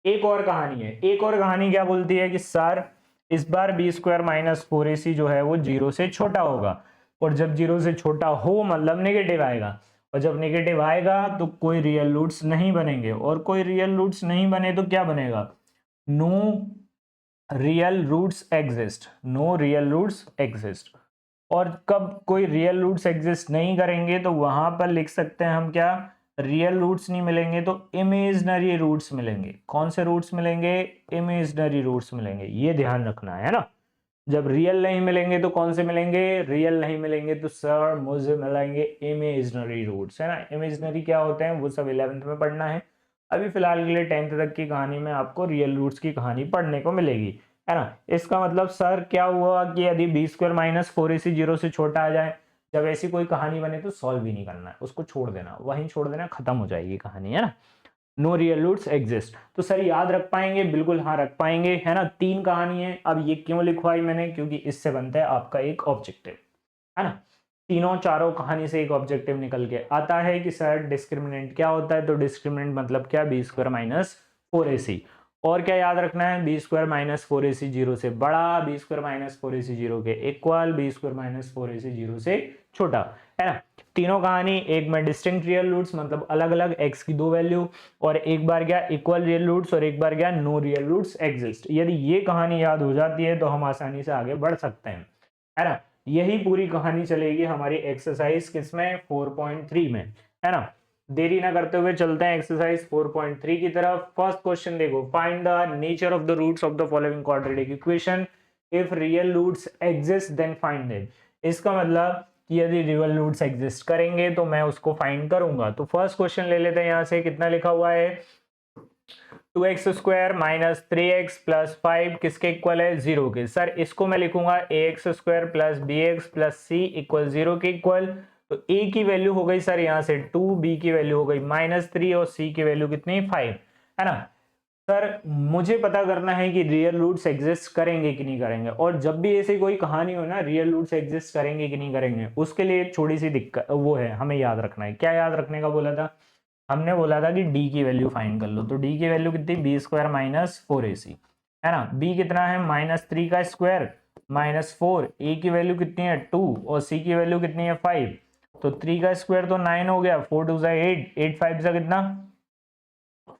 एक और कहानी है, एक और कहानी क्या बोलती है कि सर इस बार बी स्क्वायर माइनस 4ac जो है वो 0 से छोटा होगा, और जब 0 से छोटा हो मतलब नेगेटिव आएगा, और जब नेगेटिव आएगा तो कोई रियल रूट्स नहीं बनेंगे, और कोई रियल रूट्स नहीं बने तो क्या बनेगा? No real roots exist, no real roots exist. और कब कोई रियल रूट्स एग्जिस्ट नहीं करेंगे तो वहां पर लिख सकते हैं हम क्या? रियल रूट्स नहीं मिलेंगे तो इमेजिनरी रूट्स मिलेंगे। कौन से रूट्स मिलेंगे? इमेजिनरी रूट्स मिलेंगे, ये ध्यान रखना है ना। जब रियल नहीं मिलेंगे तो कौन से मिलेंगे? रियल नहीं मिलेंगे तो सर मुझे मिलेंगे इमेजिनरी रूट्स, है ना। इमेजिनरी क्या होते हैं वो सब 11th में पढ़ना है। अभी फिलहाल के लिए 10th तक की कहानी में आपको रियल रूट्स की कहानी पढ़ने को मिलेगी, है ना। इसका मतलब सर क्या हुआ कि यदि बी स्क्वायर माइनस 4ac 0 से छोटा आ जाए, जब ऐसी कोई कहानी बने तो सॉल्व भी नहीं करना है, उसको छोड़ देना, वहीं छोड़ देना, खत्म हो जाएगी कहानी, है ना। No real roots exist. तो सर याद रख पाएंगे? बिल्कुल हाँ रख पाएंगे, है ना। 3 कहानी है। अब ये क्यों लिखवाई मैंने? क्योंकि इससे बनता है आपका एक ऑब्जेक्टिव, है ना। तीनों चारों कहानी से एक ऑब्जेक्टिव निकल के आता है कि सर डिस्क्रिमिनेंट क्या होता है, तो डिस्क्रिमिनेंट मतलब क्या? B square minus 4ac। और क्या याद रखना है? बी स्क्वायर माइनस 4ac 0 से बड़ा, बी स्क्वायर माइनस 4ac 0 के equal, B square minus 4ac 0 से छोटा, है ना। तीनों कहानी, एक में डिस्टिंक्ट रियल रूट्स मतलब अलग अलग x की 2 वैल्यू, और एक बार क्या इक्वल रियल रूट्स, और एक बार क्या नो रियल रूट्स एग्जिस्ट। यदि ये कहानी याद हो जाती है तो हम आसानी से आगे बढ़ सकते हैं, है ना। यही पूरी कहानी चलेगी हमारी एक्सरसाइज किसमें? 4.3 में, है ना। देरी ना करते हुए चलते हैं एक्सरसाइज 4.3 की तरफ। फर्स्ट क्वेश्चन देखो, find the nature of the roots of the following quadratic equation, if real roots exist then find them. इसका मतलब कि यदि रियल रूट्स एग्जिस्ट करेंगे तो मैं उसको फाइंड करूंगा। तो फर्स्ट क्वेश्चन ले लेते हैं, यहां से कितना लिखा हुआ है? 2x square minus 3x plus 5 किसके इक्वल है? 0 के। सर इसको मैं लिखूंगा ax square plus bx plus c equal 0 के इक्वल। तो a की वैल्यू हो गई सर यहाँ से 2, b की वैल्यू हो गई -3, और c की वैल्यू कितनी? 5, है ना। सर मुझे पता करना है कि रियल रूट्स एग्जिस्ट करेंगे कि नहीं करेंगे, और जब भी ऐसी कोई कहानी हो ना रियल रूट्स एग्जिस्ट करेंगे कि नहीं करेंगे, उसके लिए एक छोटी सी दिक्कत वो है, हमें याद रखना है। क्या याद रखने का बोला था? हमने बोला था कि d की वैल्यू फाइंड कर लो। तो d की वैल्यू कितनी? बी स्क्वायर माइनस 4ac, है ना। b कितना है? -3 का स्क्वायर -4, a की वैल्यू कितनी है? 2, और c की वैल्यू कितनी है? 5। तो 3 का स्क्वायर तो 9 हो गया, 4 2 8, 8 5 से कितना?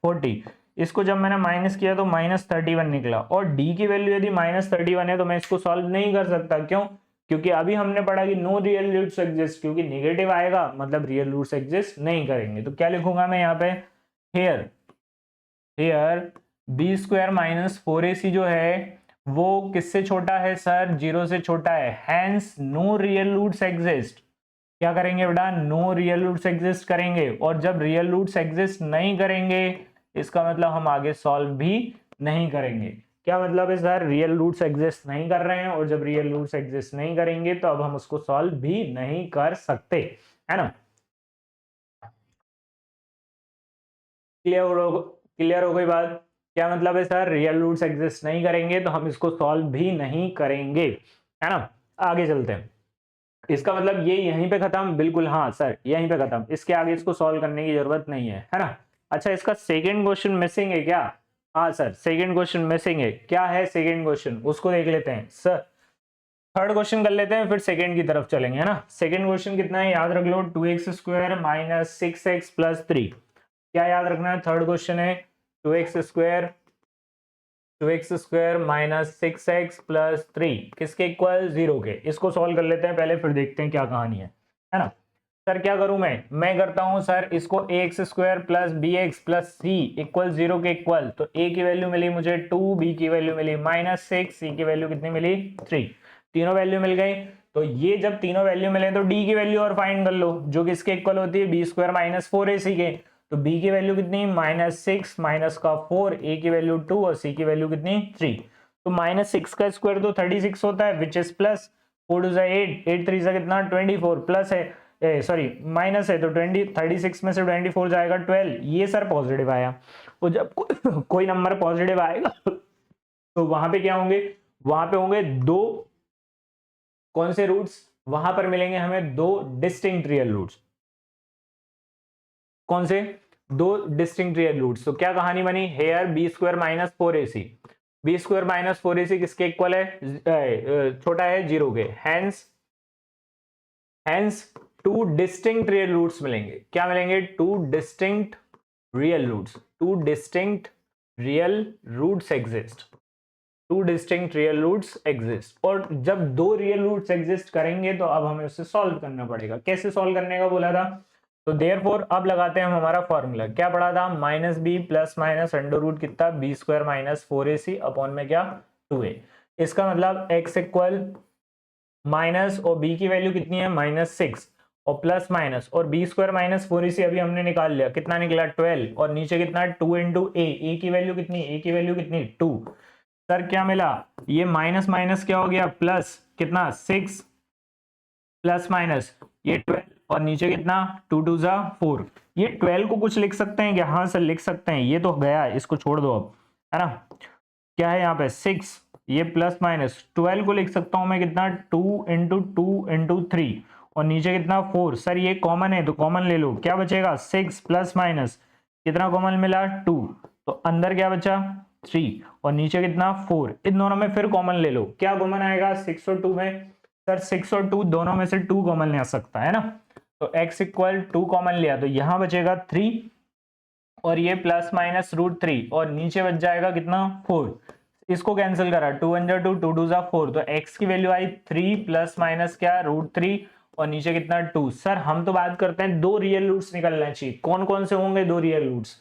40। इसको जब मैंने माइनस किया तो -31 निकला, और d की वैल्यू यदि -31 है तो मैं इसको सॉल्व नहीं कर सकता। क्यों? क्योंकि अभी हमने पढ़ा कि नो रियल रूट्स एग्जिस्ट, क्योंकि नेगेटिव आएगा मतलब रियल रूट्स एग्जिस्ट नहीं करेंगे। तो क्या लिखूंगा मैं यहाँ पे? Here here b square minus 4ac जो है वो किससे छोटा है? सर 0 से छोटा है, hence no real roots exist. क्या करेंगे बेटा? नो रियल रूट्स एग्जिस्ट करेंगे, और जब रियल रूट्स एग्जिस्ट नहीं करेंगे इसका मतलब हम आगे सॉल्व भी नहीं करेंगे। क्या मतलब है सर? रियल रूट्स एग्जिस्ट नहीं कर रहे हैं, और जब रियल रूट्स एग्जिस्ट नहीं करेंगे तो अब हम उसको सॉल्व भी नहीं कर सकते, है ना। क्लियर हो गई बात? क्या मतलब है सर? रियल रूट्स एग्जिस्ट नहीं करेंगे तो हम इसको सॉल्व भी नहीं करेंगे, है ना। आगे चलते हैं। इसका मतलब ये यहीं पे खत्म? बिल्कुल हाँ सर, यहीं पे खत्म, इसके आगे इसको सॉल्व करने की जरूरत नहीं है ना। अच्छा, इसका सेकंड क्वेश्चन मिसिंग है क्या? हाँ सर, सेकंड क्वेश्चन मिसिंग है। क्या है सेकंड क्वेश्चन? उसको देख लेते हैं सर। थर्ड क्वेश्चन कर लेते हैं फिर सेकंड की तरफ चलेंगे, है ना। सेकंड क्वेश्चन कितना है? याद रख लो, 2x square minus 6x plus 3। क्या याद रखना है? थर्ड क्वेश्चन है 2x square minus 6x plus 3 किसके इक्वल? 0 के। इसको सॉल्व कर लेते हैं पहले, फिर देखते हैं क्या कहानी है ना। सर क्या करूं मैं करता हूं सर इसको X square plus B X plus C equal 0 के इक्वल, तो ए की वैल्यू मिली मुझे 2, बी की वैल्यू मिली -6, सी की वैल्यू कितनी मिली 3, तीनों वैल्यू मिल गई। तो ये जब तीनों वैल्यू मिले तो डी की वैल्यू और फाइंड कर लो, जो किसके इक्वल होती है बी स्क्वायर माइनस 4ac के। तो बी की वैल्यू कितनी -6 माइनस का 4, ए की वैल्यू 2 और सी की वैल्यू कितनी 3। तो -6 का स्क्वायर तो 36 होता है विच इज प्लस, 4 2 8, 8 3 से कितना 24 प्लस है, सॉरी माइनस है तो 36 में से 24 जाएगा 12, ये सर पॉजिटिव आया। तो जब कोई नंबर पॉजिटिव आएगा तो वहां पे क्या होंगे, वहां पे होंगे दो कौन से रूट्स, वहां पर मिलेंगे हमें दो डिस्टिंक्ट रियल रूट्स। कौन से दो डिस्टिंक्ट रियल रूट्स? तो क्या कहानी बनी, here b square minus 4ac, b square minus 4ac किसके इक्वल है, छोटा है 0 के, hence two distinct real roots मिलेंगे। क्या मिलेंगे, two distinct real roots, two distinct real roots exist, two distinct real roots exist. और जब दो रियल रूट्स एग्जिस्ट करेंगे तो अब हमें उसे सॉल्व करना पड़ेगा। कैसे सॉल्व करने का बोला था, तो देयरफॉर अब लगाते हैं हम हमारा फॉर्मूला। क्या पढ़ा था, minus B plus minus under root कितना B square minus 4ac upon में क्या 2a। इसका मतलब x इक्वल माइनस और b की वैल्यू कितनी है -6 और प्लस माइनस और बी स्क्वायर माइनस 4ac अभी हमने निकाल लिया, कितना निकला 12 और नीचे कितना 2 इंटू ए की वैल्यू कितनी, ए की वैल्यू कितनी 2। सर क्या मिला, ये माइनस माइनस क्या हो गया प्लस, कितना 6 प्लस माइनस ये 12 और नीचे कितना 2 2 जा 4। ये 12 को कुछ लिख सकते हैं क्या, हाँ सर लिख सकते हैं, ये तो गया इसको छोड़ दो अब, है ना। क्या है यहाँ पे 6, ये प्लस माइनस 12 को लिख सकता हूं मैं कितना 2 इंटू 2 इंटू 3 और नीचे कितना 4। सर ये कॉमन है तो कॉमन ले लो, क्या बचेगा 6 प्लस माइनस कितना कॉमन मिला 2, तो अंदर क्या बचा 3 और नीचे कितना 4। इन दोनों में फिर कॉमन ले लो, क्या कॉमन आएगा 6 और 2 में, सर 6 और 2 दोनों में से 2 कॉमन ले आ सकता है ना। तो x इक्वल 2 कॉमन लिया तो यहां बचेगा 3 और ये प्लस माइनस √3 और नीचे बच जाएगा कितना 4। इसको कैंसिल करा 2 1 2 2 2 4, तो x की वैल्यू आई 3 प्लस माइनस क्या √3 और नीचे कितना 2। सर हम तो बात करते हैं दो रियल रूट्स निकलना चाहिए, कौन कौन से होंगे दो रियल रूट्स।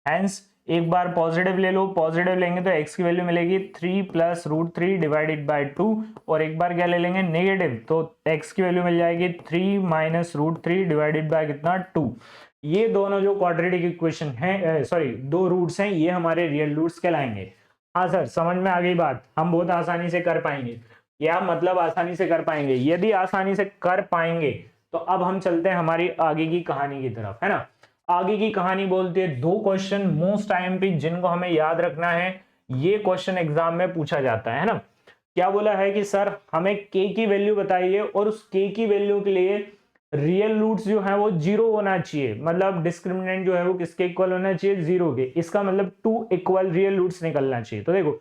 हेंस एक बार पॉजिटिव ले लो, पॉजिटिव लेंगे तो x की वैल्यू मिलेगी 3 प्लस √3 डिवाइडेड बाय 2 और एक बार क्या ले लेंगे नेगेटिव, तो x की वैल्यू मिल जाएगी 3 माइनस √3 डिवाइडेड बाय कितना 2। ये दोनों जो क्वाड्रेटिक इक्वेशन है, सॉरी दो रूट्स हैं, ये हमारे रियल रूट्स कहलाएंगे। हाँ सर समझ में आ गई बात, हम बहुत आसानी से कर पाएंगे, या मतलब आसानी से कर पाएंगे, यदि आसानी से कर पाएंगे तो अब हम चलते हैं हमारी आगे की कहानी की तरफ, है ना। आगे की कहानी बोलती है दो क्वेश्चन मोस्ट आईएमपी जिनको हमें याद रखना है, ये क्वेश्चन एग्जाम में पूछा जाता है ना। क्या बोला है कि सर हमें k की वैल्यू बताइए और उस k की वैल्यू के लिए रियल रूट्स जो है वो 0 होना चाहिए, मतलब डिस्क्रिमिनेंट जो है वो किसके इक्वल होना चाहिए 0 के, इसका मतलब 2 इक्वल रियल रूट्स निकलना चाहिए। तो देखो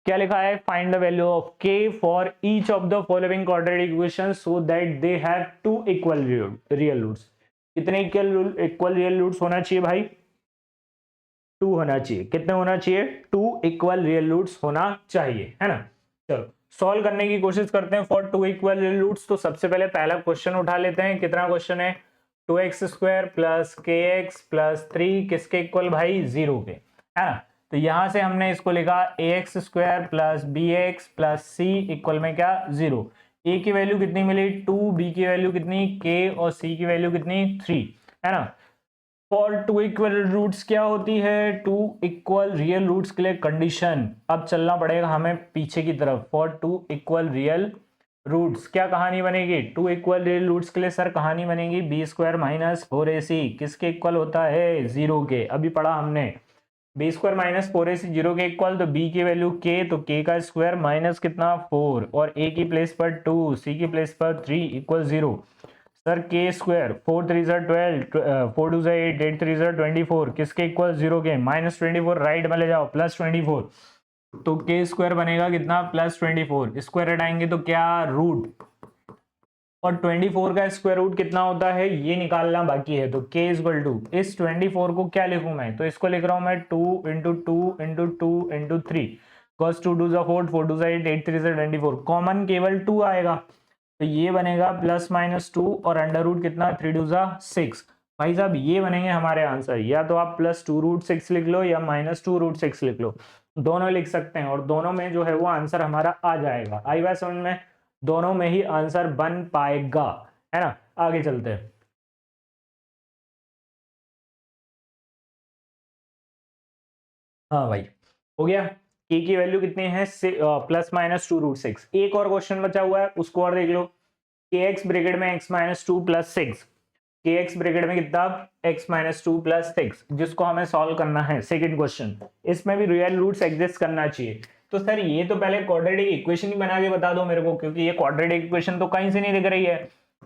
क्या लिखा है, find the value of k for each of the following quadratic equations so that they have 2 equal real roots. कितने इक्वल रियल रूट्स होना चाहिए भाई, 2 होना चाहिए। कितने होना चाहिए, 2 इक्वल रियल रूट्स होना चाहिए, है ना। चलो सॉल्व करने की कोशिश करते हैं फॉर 2 इक्वल रियल रूट्स। तो सबसे पहले पहला क्वेश्चन उठा लेते हैं, कितना क्वेश्चन है 2x square plus kx plus 3 किसके इक्वल भाई 0 के, है ना। तो यहां से हमने इसको लिखा ax square plus bx plus c equal में क्या 0। a की वैल्यू कितनी मिली 2, b की वैल्यू कितनी k और c की वैल्यू कितनी 3, है ना। फॉर 2 इक्वल रूट्स क्या होती है, 2 इक्वल रियल रूट्स के लिए कंडीशन, अब चलना पड़ेगा हमें पीछे की तरफ। फॉर 2 इक्वल रियल रूट्स क्या कहानी बनेगी, 2 इक्वल रियल रूट्स के लिए सर कहानी बनेगी बी स्क्वायर माइनस 4ac किसके इक्वल होता है 0 के। अभी पढ़ा हमने बी स्क्वायर माइनस 4ac 0 के इक्वल, तो b की वैल्यू k, तो k का स्क्वायर माइनस कितना 4 और a की प्लेस पर 2, c की प्लेस पर 3 इक्वल 0। सर के स्क्वायर 4 3 12, 4 2 8, 8 3 24 किसके इक्वल 0 के, -24 राइट में ले जाओ प्लस 24, तो के स्क्वायर बनेगा कितना +24, स्क्वायर हटाएंगे तो क्या रूट, और 24 का स्क्वायर रूट कितना होता है ये निकालना बाकी है। तो k इक्वल टू इस 24 को क्या लिखूं मैं, तो इसको लिख रहा हूं मैं 2 into 2 into 2 into 3 cos 2 2 4 4 2 8 8 3 24, common केवल 2 आएगा। तो ये बनेगा +-2 और अंडर रूट कितना 3 × 2 = 6। भाई साहब ये बनेंगे हमारे आंसर, या तो आप +2√6 लिख लो या -2√6 लिख लो, दोनों लिख सकते हैं और दोनों में जो है वो आंसर हमारा आ जाएगा। आई बात समझ में? दोनों में ही आंसर बन पाएगा, है ना। आगे चलते हैं। हाँ भाई, हो गया। के की वैल्यू कितनी है? +-2√6। एक और क्वेश्चन बचा हुआ है, उसको और देख लो। के एक्स ब्रैकेट में x-2 + 6, के एक्स ब्रैकेट में कितना x-2 + 6, जिसको हमें सॉल्व करना है। सेकंड क्वेश्चन, इसमें भी रियल रूट्स एग्जिस्ट करना चाहिए। तो सर ये तो पहले क्वाड्रेटिक इक्वेशन ही बना के बता दो मेरे को, क्योंकि ये क्वाड्रेटिक इक्वेशन तो कहीं से नहीं दिख रही है।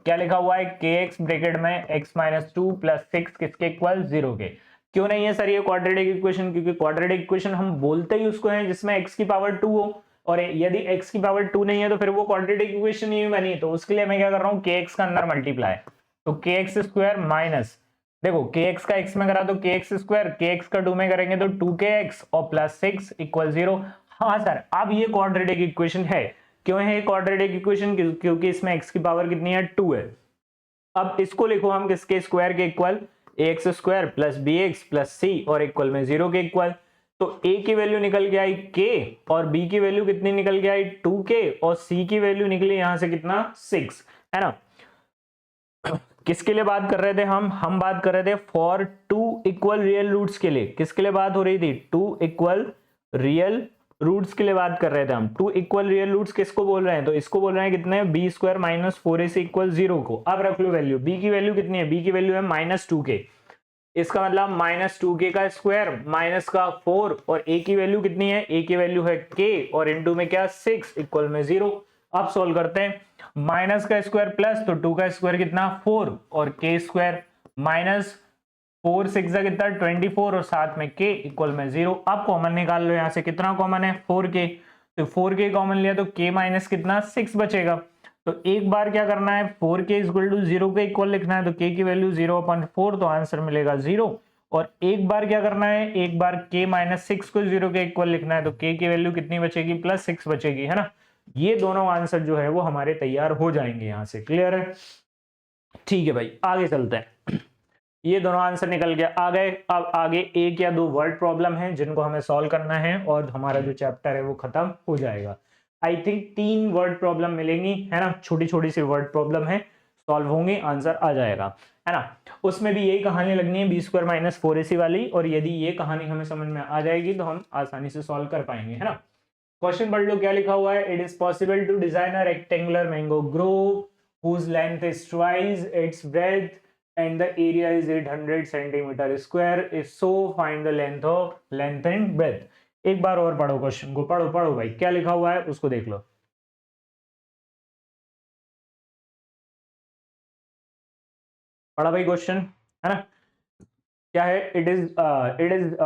क्या लिखा हुआ है? के एक्स ब्रैकेट में x-2 + 6 किसके इक्वल? 0 के। क्यों नहीं है सर ये क्वाड्रेटिक इक्वेशन? क्योंकि क्वाड्रेटिक इक्वेशन हम बोलते ही उसको है जिसमें x की पावर 2 हो, और यदि x की पावर 2 नहीं है तो फिर वो क्वाड्रेटिक इक्वेशन ही बनी। तो उसके लिए मैं क्या कर रहा हूँ, kx का अंदर मल्टीप्लाई, तो kx² माइनस, देखो kx का x में करा तो kx², kx का 2 में करेंगे तो 2kx और +6 = 0। हाँ सर, अब ये क्वाड्रेटिक इक्वेशन है। क्यों है ये क्वाड्रेटिक इक्वेशन? क्योंकि इसमें x की पावर कितनी है? 2 है। अब इसको लिखो हम किसके स्क्वायर के इक्वल? ax² + bx + c और इक्वल में 0 के इक्वल। तो a की वैल्यू निकल के आई k और b की वैल्यू कितनी निकल के आई 2k और c की वैल्यू निकली यहां से कितना 6, है ना। किसके लिए बात कर रहे थे हम बात कर रहे थे फॉर 2 इक्वल रियल रूट्स के लिए। किसके लिए बात हो रही थी? 2 इक्वल रियल रूट्स के लिए बात कर रहे थे हम। 2 इक्वल रियल रूट्स किसको बोल रहे हैं? तो इसको बोल रहे हैं कितने? b² - 4ac = 0 को। अब रख लो वैल्यू, b की वैल्यू कितनी है? b की वैल्यू है -2k, इसका मतलब -2k का स्क्वायर माइनस का 4, और a की वैल्यू कितनी है? a की वैल्यू है k और इनटू में क्या 6 इक्वल में 0। अब सॉल्व करते हैं। माइनस का स्क्वायर प्लस, तो 2 का स्क्वायर कितना 4 और k² माइनस 4 6 कितना 24 और साथ में k इक्वल में 0। अब कॉमन निकाल लो, यहां से कितना कॉमन है? 4k, तो 4k कॉमन लिया तो k माइनस कितना 6 बचेगा। तो एक बार क्या करना है, 4k = 0 के इक्वल लिखना है, तो k की वैल्यू 0/4, तो आंसर मिलेगा 0। और एक बार क्या करना है, एक बार k - 6 को 0 के इक्वल लिखना है, तो k की वैल्यू कितनी बचेगी? +6 बचेगी, है ना। ये दोनों आंसर जो है वो हमारे तैयार हो जाएंगे यहां से। क्लियर है? ठीक है भाई, आगे चलते हैं। ये दोनों आंसर निकल गया। आ गए। अब आगे एक या दो वर्ड प्रॉब्लम है जिनको हमें सॉल्व करना है और हमारा जो चैप्टर है वो खत्म हो जाएगा। आई थिंक 3 वर्ड प्रॉब्लम मिलेंगी, है ना। छोटी छोटी सी वर्ड प्रॉब्लम है, सॉल्व होंगे, आंसर आ जाएगा, है ना। उसमें भी यही कहानी लगनी है, b² - 4ac वाली, और यदि ये कहानी हमें समझ में आ जाएगी तो हम आसानी से सॉल्व कर पाएंगे, है ना। क्वेश्चन पढ़ लो क्या लिखा हुआ है। It is possible to design a rectangular mango grove whose length is twice its breadth and the area is 800 centimeter square. If so, find the length and breadth. एक बार और पढ़ो क्वेश्चन को, पढ़ो पढ़ो भाई, क्या लिखा हुआ है उसको देख लो। पढ़ा भाई क्वेश्चन, है ना। क्या है? It is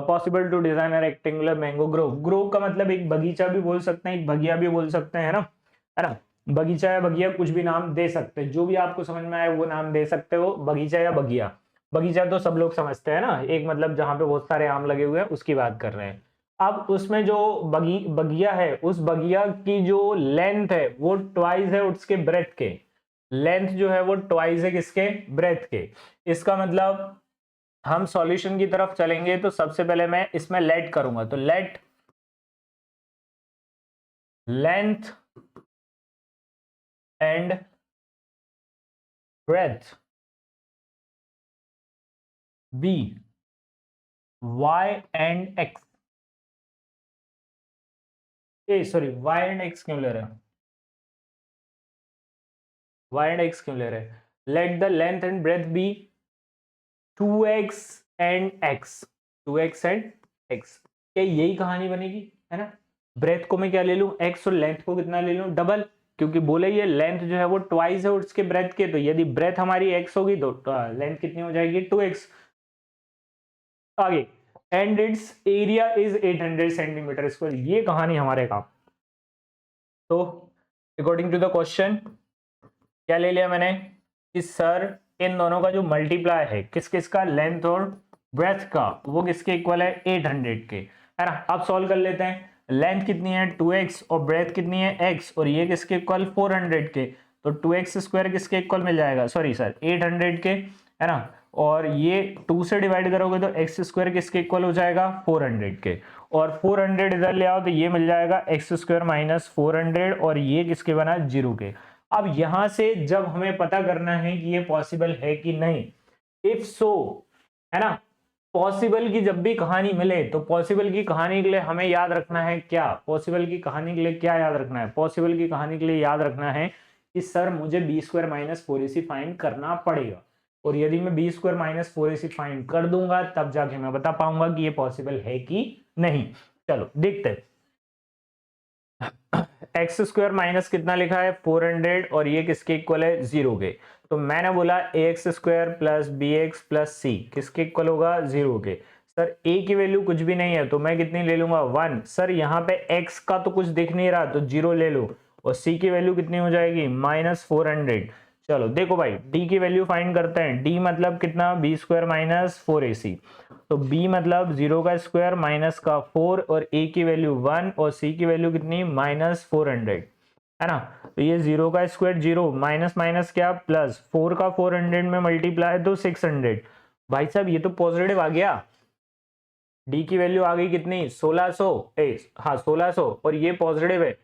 possible to design a rectangular mango grove. Grove का मतलब एक बगीचा भी बोल सकते हैं, एक बगिया भी बोल सकते हैं, है ना। बगीचा या बगिया कुछ भी नाम दे सकते हैं, जो भी आपको समझ में आए वो नाम दे सकते हो, बगीचा या बगिया। बगीचा तो सब लोग समझते हैं ना, एक मतलब जहां पे बहुत सारे आम लगे हुए हैं उसकी बात कर रहे हैं। अब उसमें जो बगिया है, उस बगिया की जो लेंथ है वो ट्वाइस है उसके ब्रेथ के। लेंथ जो है वो ट्वाइस है किसके? ब्रेथ के। इसका मतलब हम सॉल्यूशन की तरफ चलेंगे तो सबसे पहले मैं इसमें लेट करूंगा, तो let length and breadth be y and x। Uh sorry, y and x क्यों ले रहे हैं? y एंड x क्यों ले रहे हैं? Let the length and breadth be 2x and x, 2x and x। क्या यही कहानी बनेगी, है ना। ब्रेथ को मैं क्या ले लूं? x, और लेंथ को कितना ले लूं? डबल, क्योंकि बोले ये लेंथ जो है वो ट्वाइस है उसके ब्रेथ के, तो यदि ब्रेथ हमारी x होगी तो लेंथ कितनी हो जाएगी? 2x। आगे, and it's area is 800 centimetre square. ये कहानी हमारे काम। तो अकॉर्डिंग टू द क्वेश्चन क्या ले लिया मैंने कि सर इन दोनों का जो मल्टीप्लाई है किस किस का, लेंथ और ब्रेथ का, वो किसके इक्वल है? 800 के, है ना। अब सॉल्व कर लेते हैं। लेंथ कितनी है 2x और ब्रेथ कितनी है x, और ये किसके इक्वल 400 के, तो 2x स्क्वायर किसके इक्वल मिल जाएगा, सॉरी सर 800 के, है ना। और ये 2 से डिवाइड करोगे तो x स्क्वायर किसके इक्वल हो जाएगा 400 के, और 400 इधर ले आओ तो ये मिल जाएगा x स्क्वायर माइनस 400, और ये किसके बना 0 के। अब यहां से जब हमें पता करना है कि ये पॉसिबल है कि नहीं, इफ सो, है ना, पॉसिबल की जब भी कहानी मिले तो पॉसिबल की कहानी के लिए हमें याद रखना है क्या, पॉसिबल की कहानी के लिए क्या याद रखना है, पॉसिबल की कहानी के लिए याद रखना है कि सर मुझे B square minus 4ac find करना पड़ेगा, और यदि मैं B square minus 4ac find कर दूंगा तब जाके मैं बता पाऊंगा कि ये पॉसिबल है कि नहीं। चलो देखते हैं। एक्स स्क्वायर माइनस कितना लिखा है 400, और ये किसके इक्वल है 0 के, तो मैंने बोला A X square plus B X plus C किसके इक्वल होगा 0 के। सर ए की वैल्यू कुछ भी नहीं है तो मैं कितनी ले लूंगा 1, सर यहाँ पे एक्स का तो कुछ दिख नहीं रहा तो 0 ले लो, और सी की वैल्यू कितनी हो जाएगी -400। चलो देखो भाई डी की वैल्यू फाइंड करते हैं, डी मतलब कितना बी स्क्वायर माइनस 4ac, तो b मतलब 0 का स्क्वायर माइनस का 4, और a की वैल्यू 1 और c की वैल्यू कितनी -400, है ना। तो ये 0 का स्क्वायर 0 माइनस माइनस क्या प्लस, 4 का 400 में मल्टीप्लाई तो 600। भाई साहब ये तो पॉजिटिव आ गया, d की वैल्यू आ गई कितनी 1600, हाँ 1600, और ये पॉजिटिव है,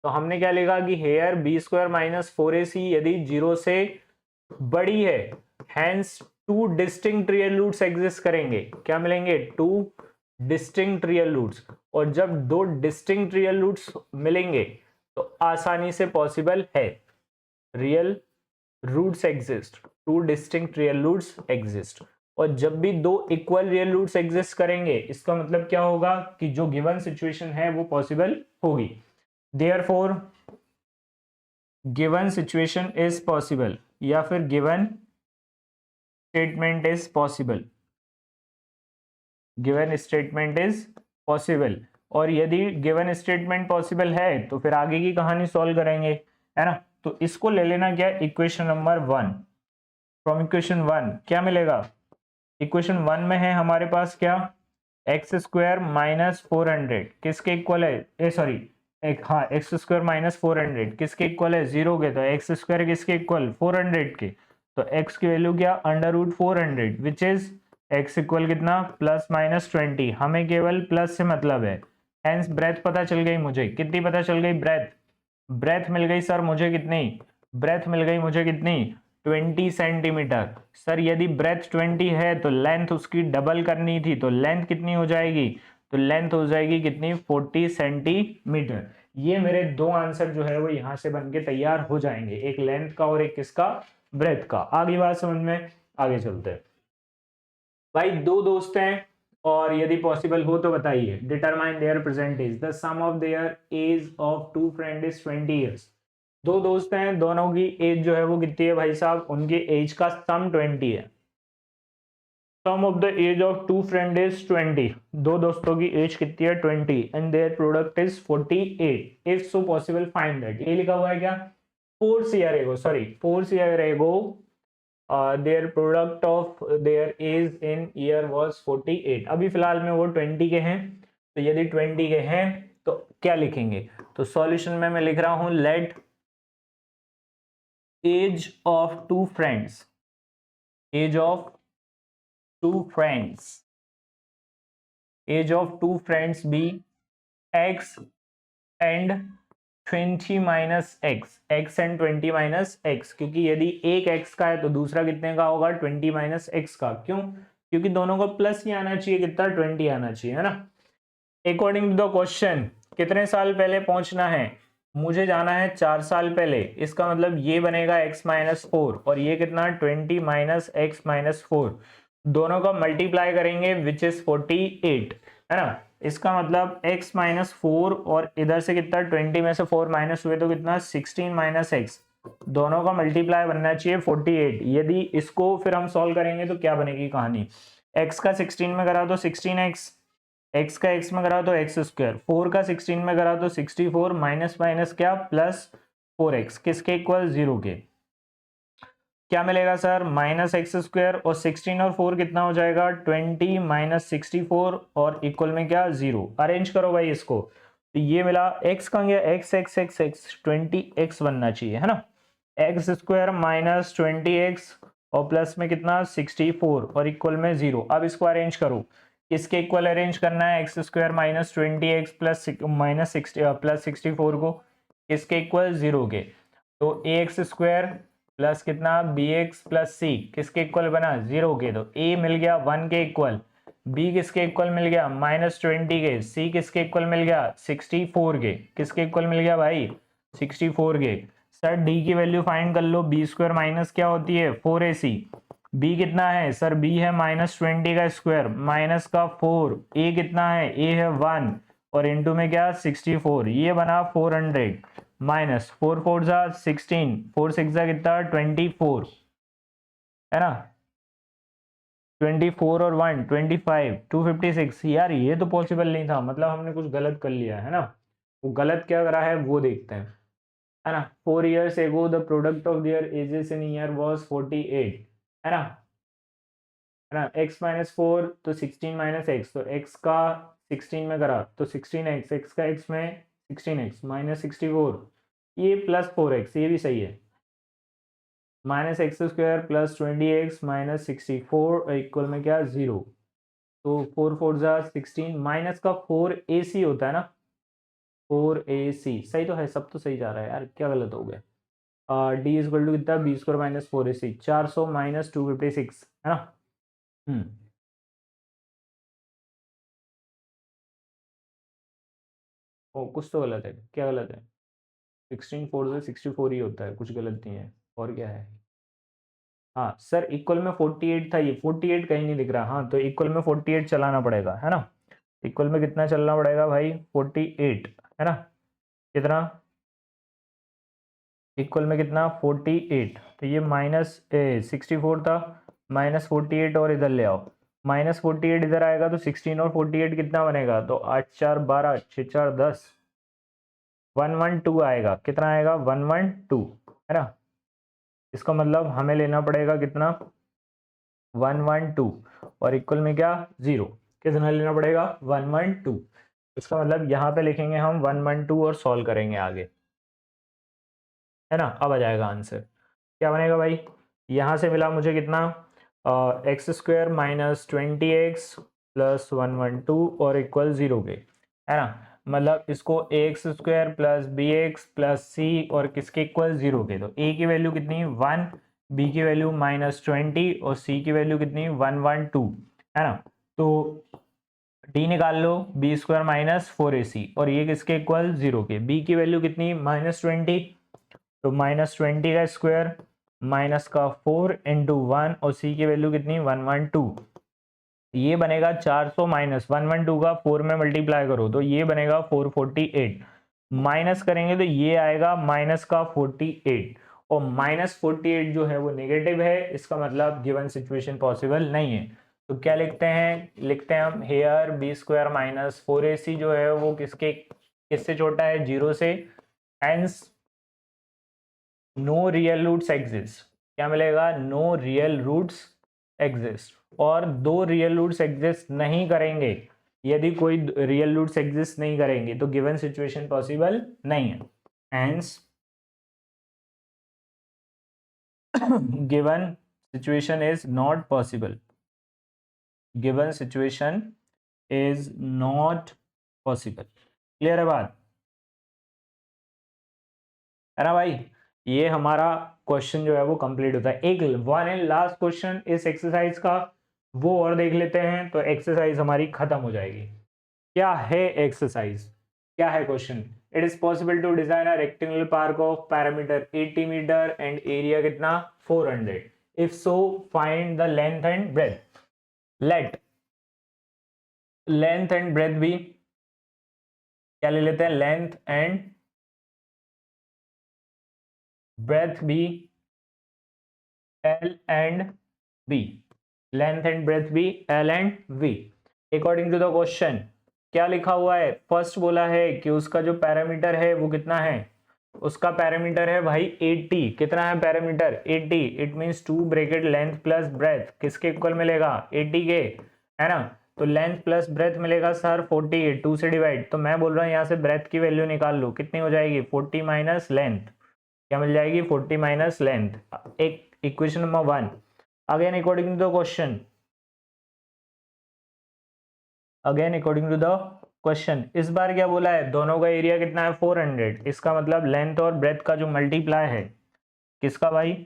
तो हमने क्या लिखा कि hair b square minus 4ac यदि 0 से बड़ी है, hence two distinct real roots exist करेंगे, क्या मिलेंगे 2 डिस्टिंक्ट रियल रूट्स, और जब 2 डिस्टिंक्ट रियल रूट्स मिलेंगे तो आसानी से पॉसिबल है, real roots exist, 2 distinct real roots exist, और जब भी 2 इक्वल रियल रूट्स एग्जिस्ट करेंगे इसका मतलब क्या होगा कि जो गिवन सिचुएशन है वो पॉसिबल होगी, therefore given situation is possible, या फिर given statement is possible, given statement is possible. और यदि गिवन स्टेटमेंट पॉसिबल है तो फिर आगे की कहानी सॉल्व करेंगे, है ना। तो इसको ले लेना क्या इक्वेशन नंबर 1, फ्रॉम इक्वेशन 1 क्या मिलेगा, इक्वेशन 1 में है हमारे पास क्या एक्स स्क्वायर माइनस 400 किसके इक्वल है, सॉरी हाँ एक्स स्क्वायर माइनस 400 किसके इक्वल है 0 के, तो एक्स स्क्वायर किसके इक्वल 400 के, तो एक्स की वैल्यू क्या under root 400 which is x equal कितना प्लस माइनस 20, हमें केवल प्लस से मतलब है, हेंस ब्रेथ पता चल गई मुझे, कितनी पता चल गई ब्रेथ, ब्रेथ मिल गई सर मुझे कितनी, ब्रेथ मिल गई मुझे कितनी 20 सेंटीमीटर। सर यदि ब्रेथ 20 है तो लेंथ उसकी डबल करनी थी, तो लेंथ कितनी हो जाएगी, तो लेंथ हो जाएगी कितनी 40 सेंटीमीटर। ये मेरे दो आंसर जो है वो यहां से बन के तैयार हो जाएंगे, एक लेंथ का और एक किसका ब्रेथ का। आगे बात समझ में, आगे चलते हैं। भाई दो दोस्त हैं और यदि पॉसिबल हो तो बताइए, determine their present age, the sum of their age of two friend is 20 years. दो दोस्त हैं, दोनों की एज जो है वो कितनी है भाई साहब, उनकी एज का सम 20 है। Sum of the age of two friend is 20, दो दोस्तों की एज कितनी है 20, and their product is 48, if so possible find that. ये लिखा हुआ है क्या 4 year ago, sorry 4 year ago their product of their age in year was 48। अभी फिलहाल में वो 20 के हैं, तो यदि 20 के हैं तो क्या लिखेंगे, तो सॉल्यूशन में मैं लिख रहा हूं let age of two friends, age of two friends, age of two friends be x and 20 minus x, x and 20 minus x, क्योंकि यदि एक x का है तो दूसरा कितने का होगा 20 माइनस एक्स का, क्यों, क्योंकि दोनों को प्लस ही आना चाहिए, कितना 20 आना चाहिए, है ना। अकॉर्डिंग टू द क्वेश्चन कितने साल पहले पहुंचना है, मुझे जाना है 4 साल पहले, इसका मतलब ये बनेगा x माइनस 4 और ये कितना 20 माइनस एक्स माइनस 4, दोनों का मल्टीप्लाई करेंगे विच इज 48, है ना। इसका मतलब x माइनस 4 और इधर से कितना 20 में से 4 माइनस हुए तो कितना 16 माइनस एक्स, दोनों का मल्टीप्लाई बनना चाहिए 48। यदि इसको फिर हम सॉल्व करेंगे तो क्या बनेगी कहानी, x का 16 में करा तो 16x, x का x में करा तो एक्स स्क्वायर, 4 का 16 में करा तो 64 माइनस माइनस क्या प्लस 4x किसके इक्वल 0 के, क्या मिलेगा सर माइनस एक्स स्क्वायर, और 16 और 4 कितना हो जाएगा 20 माइनस 64 और इक्वल में क्या 0। अरेंज करो भाई इसको, तो ये मिला x कहाँ गया, x x x x 20x बनना चाहिए है ना, एक्स स्क्वायर माइनस 20x और प्लस में कितना 64 और इक्वल में 0। अब इसको अरेंज करो, इसके इक्वल अरेंज करना है, x square minus 20x plus minus 60 plus 64 को इसके इक्वल 0 के, तो ए एक्स स्क्वायर प्लस कितना बी एक्स प्लस सी किसके इक्वल बना 0 के, तो ए मिल गया 1 के इक्वल, बी किसके इक्वल मिल गया -20 के, सी किसके इक्वल मिल गया 64 के, किसके इक्वल मिल गया भाई 64 के। सर डी की वैल्यू फाइंड कर लो, बी स्क्वायर माइनस क्या होती है 4ac, बी कितना है सर बी है -20 का स्क्वायर माइनस का 4, ए कितना है ए है 1 और इनटू में क्या 64, ये बना 400 माइनस 4 4 जा 16, 4 6 जा कितना 24 है ना, 24 और 1 25 256। यार ये तो पॉसिबल नहीं था, मतलब हमने कुछ गलत कर लिया है ना, वो गलत क्या करा है वो देखते हैं है ना। 4 years ago the product of their ages in year was 48 है ना, x माइनस 4 तो 16 माइनस एक्स, तो x का 16 में करा तो 16x, x का x में 16x माइनस 64, ये प्लस 4x, ये भी सही है, minus x square plus 20x minus 64 equal में क्या 0, तो 4 4 जा 16 माइनस का 4ac होता है ना, 4ac सही तो है, सब तो सही जा रहा है यार, क्या गलत हो गया। डी इज इक्वल टू कितना B square minus 4ac 400 minus 256 है ना। ओ कुछ तो गलत है, क्या गलत है, 16 4 से 64 ही होता है, कुछ गलत नहीं है, और क्या है। हाँ सर इक्वल में 48 था, ये 48 कहीं नहीं दिख रहा, हाँ तो इक्वल में 48 चलाना पड़ेगा है ना, इक्वल में कितना चलना पड़ेगा भाई 48 है ना, कितना इक्वल में कितना 48, तो ये माइनस 64 था माइनस 48 और इधर ले आओ, माइनस 48 इधर आएगा तो 16 और 48 कितना बनेगा, तो 8 4 12 6 4 10 112 आएगा, कितना आएगा 112 है ना, इसका मतलब हमें लेना पड़ेगा कितना 112 और इक्वल में क्या 0, कितना लेना पड़ेगा 112, इसका मतलब यहाँ पे लिखेंगे हम 112 और सॉल्व करेंगे आगे है ना, अब आ जाएगा आंसर, क्या बनेगा भाई, यहाँ से मिला मुझे कितना x square minus 20x plus 112 और इक्वल 0 के है ना, मतलब इसको X square plus B X plus C और किसके इक्वल 0 के, तो ए की वैल्यू कितनी 1, बी की वैल्यू -20 और सी की वैल्यू कितनी 112 है ना, तो डी निकाल लो बी स्क्वायर माइनस 4ac और ये किसके इक्वल 0 के, बी की वैल्यू कितनी -20 तो -20 का स्क्वायर माइनस का 4 इंटू 1 और सी की वैल्यू कितनी 112, ये बनेगा 400 माइनस 112 का 4 में मल्टीप्लाई करो तो ये बनेगा 448, माइनस करेंगे तो ये आएगा माइनस का 48 और -48 जो है वो नेगेटिव है, इसका मतलब गिवन सिचुएशन पॉसिबल नहीं है, तो क्या लिखते हैं, लिखते हैं हम hair b square minus 4ac जो है वो किससे छोटा है 0 से, hence no real roots exist, क्या मिलेगा नो रियल रूट्स एग्जिस्ट, और दो रियल रूट्स एग्जिस्ट नहीं करेंगे, यदि कोई रियल रूट्स एग्जिस्ट नहीं करेंगे तो गिवन सिचुएशन पॉसिबल नहीं है, hence given situation is not possible, given situation is not possible, clear है बात है ना भाई, ये हमारा क्वेश्चन जो है वो कंप्लीट होता है। एक वन एंड लास्ट क्वेश्चन इस एक्सरसाइज का वो और देख लेते हैं तो एक्सरसाइज हमारी खत्म हो जाएगी। क्या है एक्सरसाइज, क्या है question, it is possible to design a rectangular park of parameter 80 metre and area कितना 400, if so find the length and breadth, let length and breadth भी क्या ले लेते हैं, लेंथ एंड ब्रेथ भी L and B, length and breadth भी L and V, according to the question क्या लिखा हुआ है, फर्स्ट बोला है कि उसका जो पैरामीटर है वो कितना है, उसका पैरामीटर है भाई 80, कितना है parameter 80, it means 2 bracket length plus breadth किसके इक्वल मिलेगा 80 के है ना, तो लेंथ प्लस ब्रेथ मिलेगा सर 48, 2 से डिवाइड, तो मैं बोल रहा हूँ यहाँ से ब्रेथ की वैल्यू निकाल लो, कितनी हो जाएगी 40 माइनस लेंथ, क्या मिल जाएगी 40 माइनस लेंथ, एक equation number 1। Again according to the question, again according to the question, इस बार क्या बोला है, दोनों का एरिया कितना है 400, इसका मतलब लेंथ और ब्रेथ का जो मल्टीप्लाई है, किसका भाई,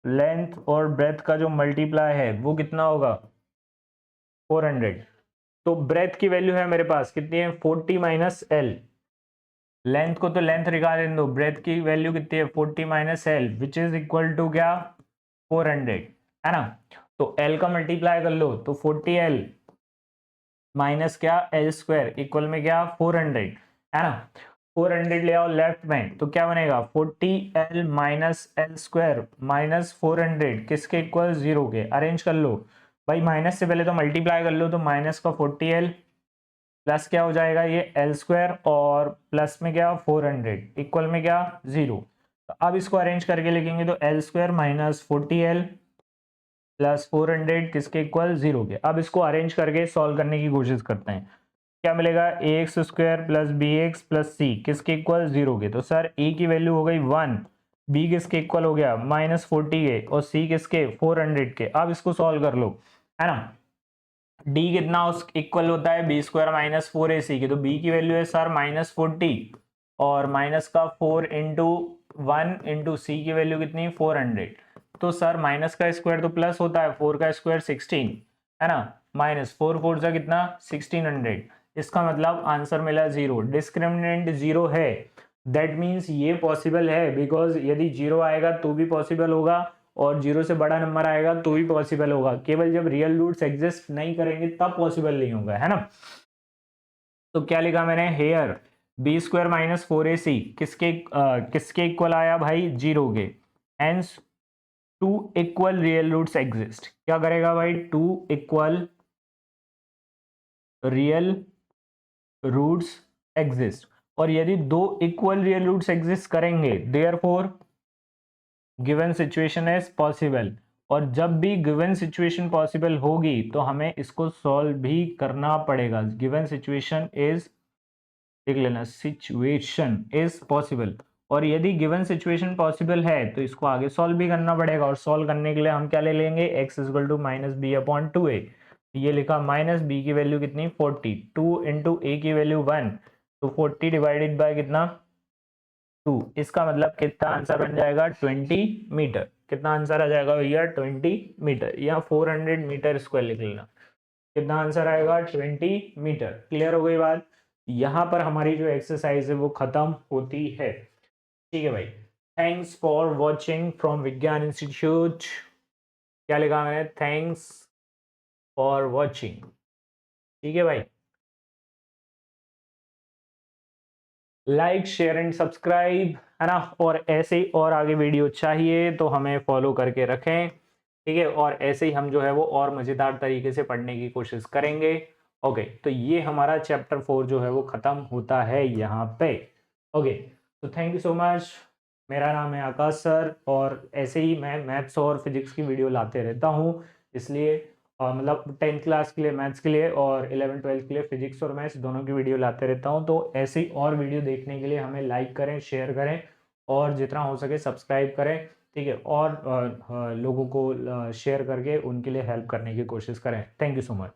लेंथ और ब्रेथ का जो मल्टीप्लाई है वो कितना होगा 400। तो ब्रेथ की वैल्यू है मेरे पास कितनी है 40 माइनस एल, लेंथ को तो लेंथ निकाल दो, ब्रेथ की वैल्यू कितनी है 40 minus L which is equal to क्या 400, है ना। तो एल का मल्टीप्लाई कर लो, तो 40L माइनस क्या एल स्क्वायर इक्वल में क्या 400, है ना। 400 ले आओ लेफ्ट में, तो क्या बनेगा 40L minus L square minus 400 किसके इक्वल 0 के, अरेंज कर लो भाई, माइनस से पहले तो मल्टीप्लाई कर लो, तो माइनस का 40L प्लस क्या हो जाएगा ये एल स्क्वायर और प्लस में क्या 400 इक्वल में क्या 0। तो अब इसको अरेंज करके लिखेंगे, तो L square minus 40L plus 400 किसके इक्वल 0 के। अब इसको अरेंज करके सॉल्व करने की कोशिश करते हैं, क्या मिलेगा A X square plus B X plus C किसके इक्वल 0 के। तो सर ए की वैल्यू हो गई 1, बी किसके इक्वल हो गया माइनस 40 के, और सी किसके 400 के। अब इसको सॉल्व कर लो, है ना। डी कितना उस इक्वल होता है बी स्क्वायर माइनस 4ac के, तो बी की वैल्यू है सर माइनस 40 और माइनस का 4 इंटू 1 इंटू सी की वैल्यू कितनी 400। तो सर माइनस का स्क्वायर तो प्लस होता है, 4 का स्क्वायर 16, है ना, माइनस 4 4 जा कितना 1600। इसका मतलब आंसर मिला 0, डिस्क्रिमिनेंट 0 है, दैट मीन्स ये पॉसिबल है, बिकॉज यदि 0 आएगा तो भी पॉसिबल होगा और 0 से बड़ा नंबर आएगा तो भी पॉसिबल होगा, केवल जब रियल रूट्स एग्जिस्ट नहीं करेंगे तब पॉसिबल नहीं होगा, है ना। तो क्या लिखा मैंने hair b square minus 4ac किसके इक्वल आया भाई 0 के, hence 2 equal real roots exist. क्या करेगा भाई 2 इक्वल रियल रूट्स एग्जिस्ट, और यदि 2 इक्वल रियल रूट्स एग्जिस्ट करेंगे therefore given situation is possible, और जब भी गिवन सिचुएशन पॉसिबल होगी तो हमें इसको सॉल्व भी करना पड़ेगा। गिवन सिचुएशन इज, देख लेना, सिचुएशन इज पॉसिबल, और यदि गिवन सिचुएशन पॉसिबल है तो इसको आगे सॉल्व भी करना पड़ेगा, और सॉल्व करने के लिए हम क्या ले लेंगे x equal to minus b upon 2a, ये लिखा माइनस b की वैल्यू कितनी 40, 2 इंटू a की वैल्यू 1, तो 40 डिवाइडेड बाय कितना 2, इसका मतलब कितना आंसर बन जाएगा 20 मीटर। कितना आंसर आ जाएगा भैया 20 मीटर, या 400 मीटर स्क्वायर लिख लेना, कितना आंसर आएगा 20 मीटर। क्लियर हो गई बात, यहां पर हमारी जो एक्सरसाइज है वो खत्म होती है। ठीक है भाई, थैंक्स फॉर वॉचिंग फ्रॉम विज्ञान इंस्टीट्यूट। क्या लिखा मैंने, थैंक्स फॉर वॉचिंग। ठीक है भाई, लाइक शेयर एंड सब्सक्राइब, है ना, और ऐसे ही और आगे वीडियो चाहिए तो हमें फॉलो करके रखें, ठीक है, और ऐसे ही हम जो है वो और मजेदार तरीके से पढ़ने की कोशिश करेंगे। ओके, तो ये हमारा चैप्टर 4 जो है वो खत्म होता है यहाँ पे। ओके, तो थैंक यू सो मच। मेरा नाम है आकाश सर, और ऐसे ही मैं मैथ्स और फिजिक्स की वीडियो लाते रहता हूँ, इसलिए मतलब 10th क्लास के लिए मैथ्स के लिए और 11th 12th के लिए फिजिक्स और मैथ्स दोनों की वीडियो लाते रहता हूँ। तो ऐसे ही और वीडियो देखने के लिए हमें लाइक करें, शेयर करें, और जितना हो सके सब्सक्राइब करें, ठीक है, और लोगों को शेयर करके उनके लिए हेल्प करने की कोशिश करें। Thank you so much.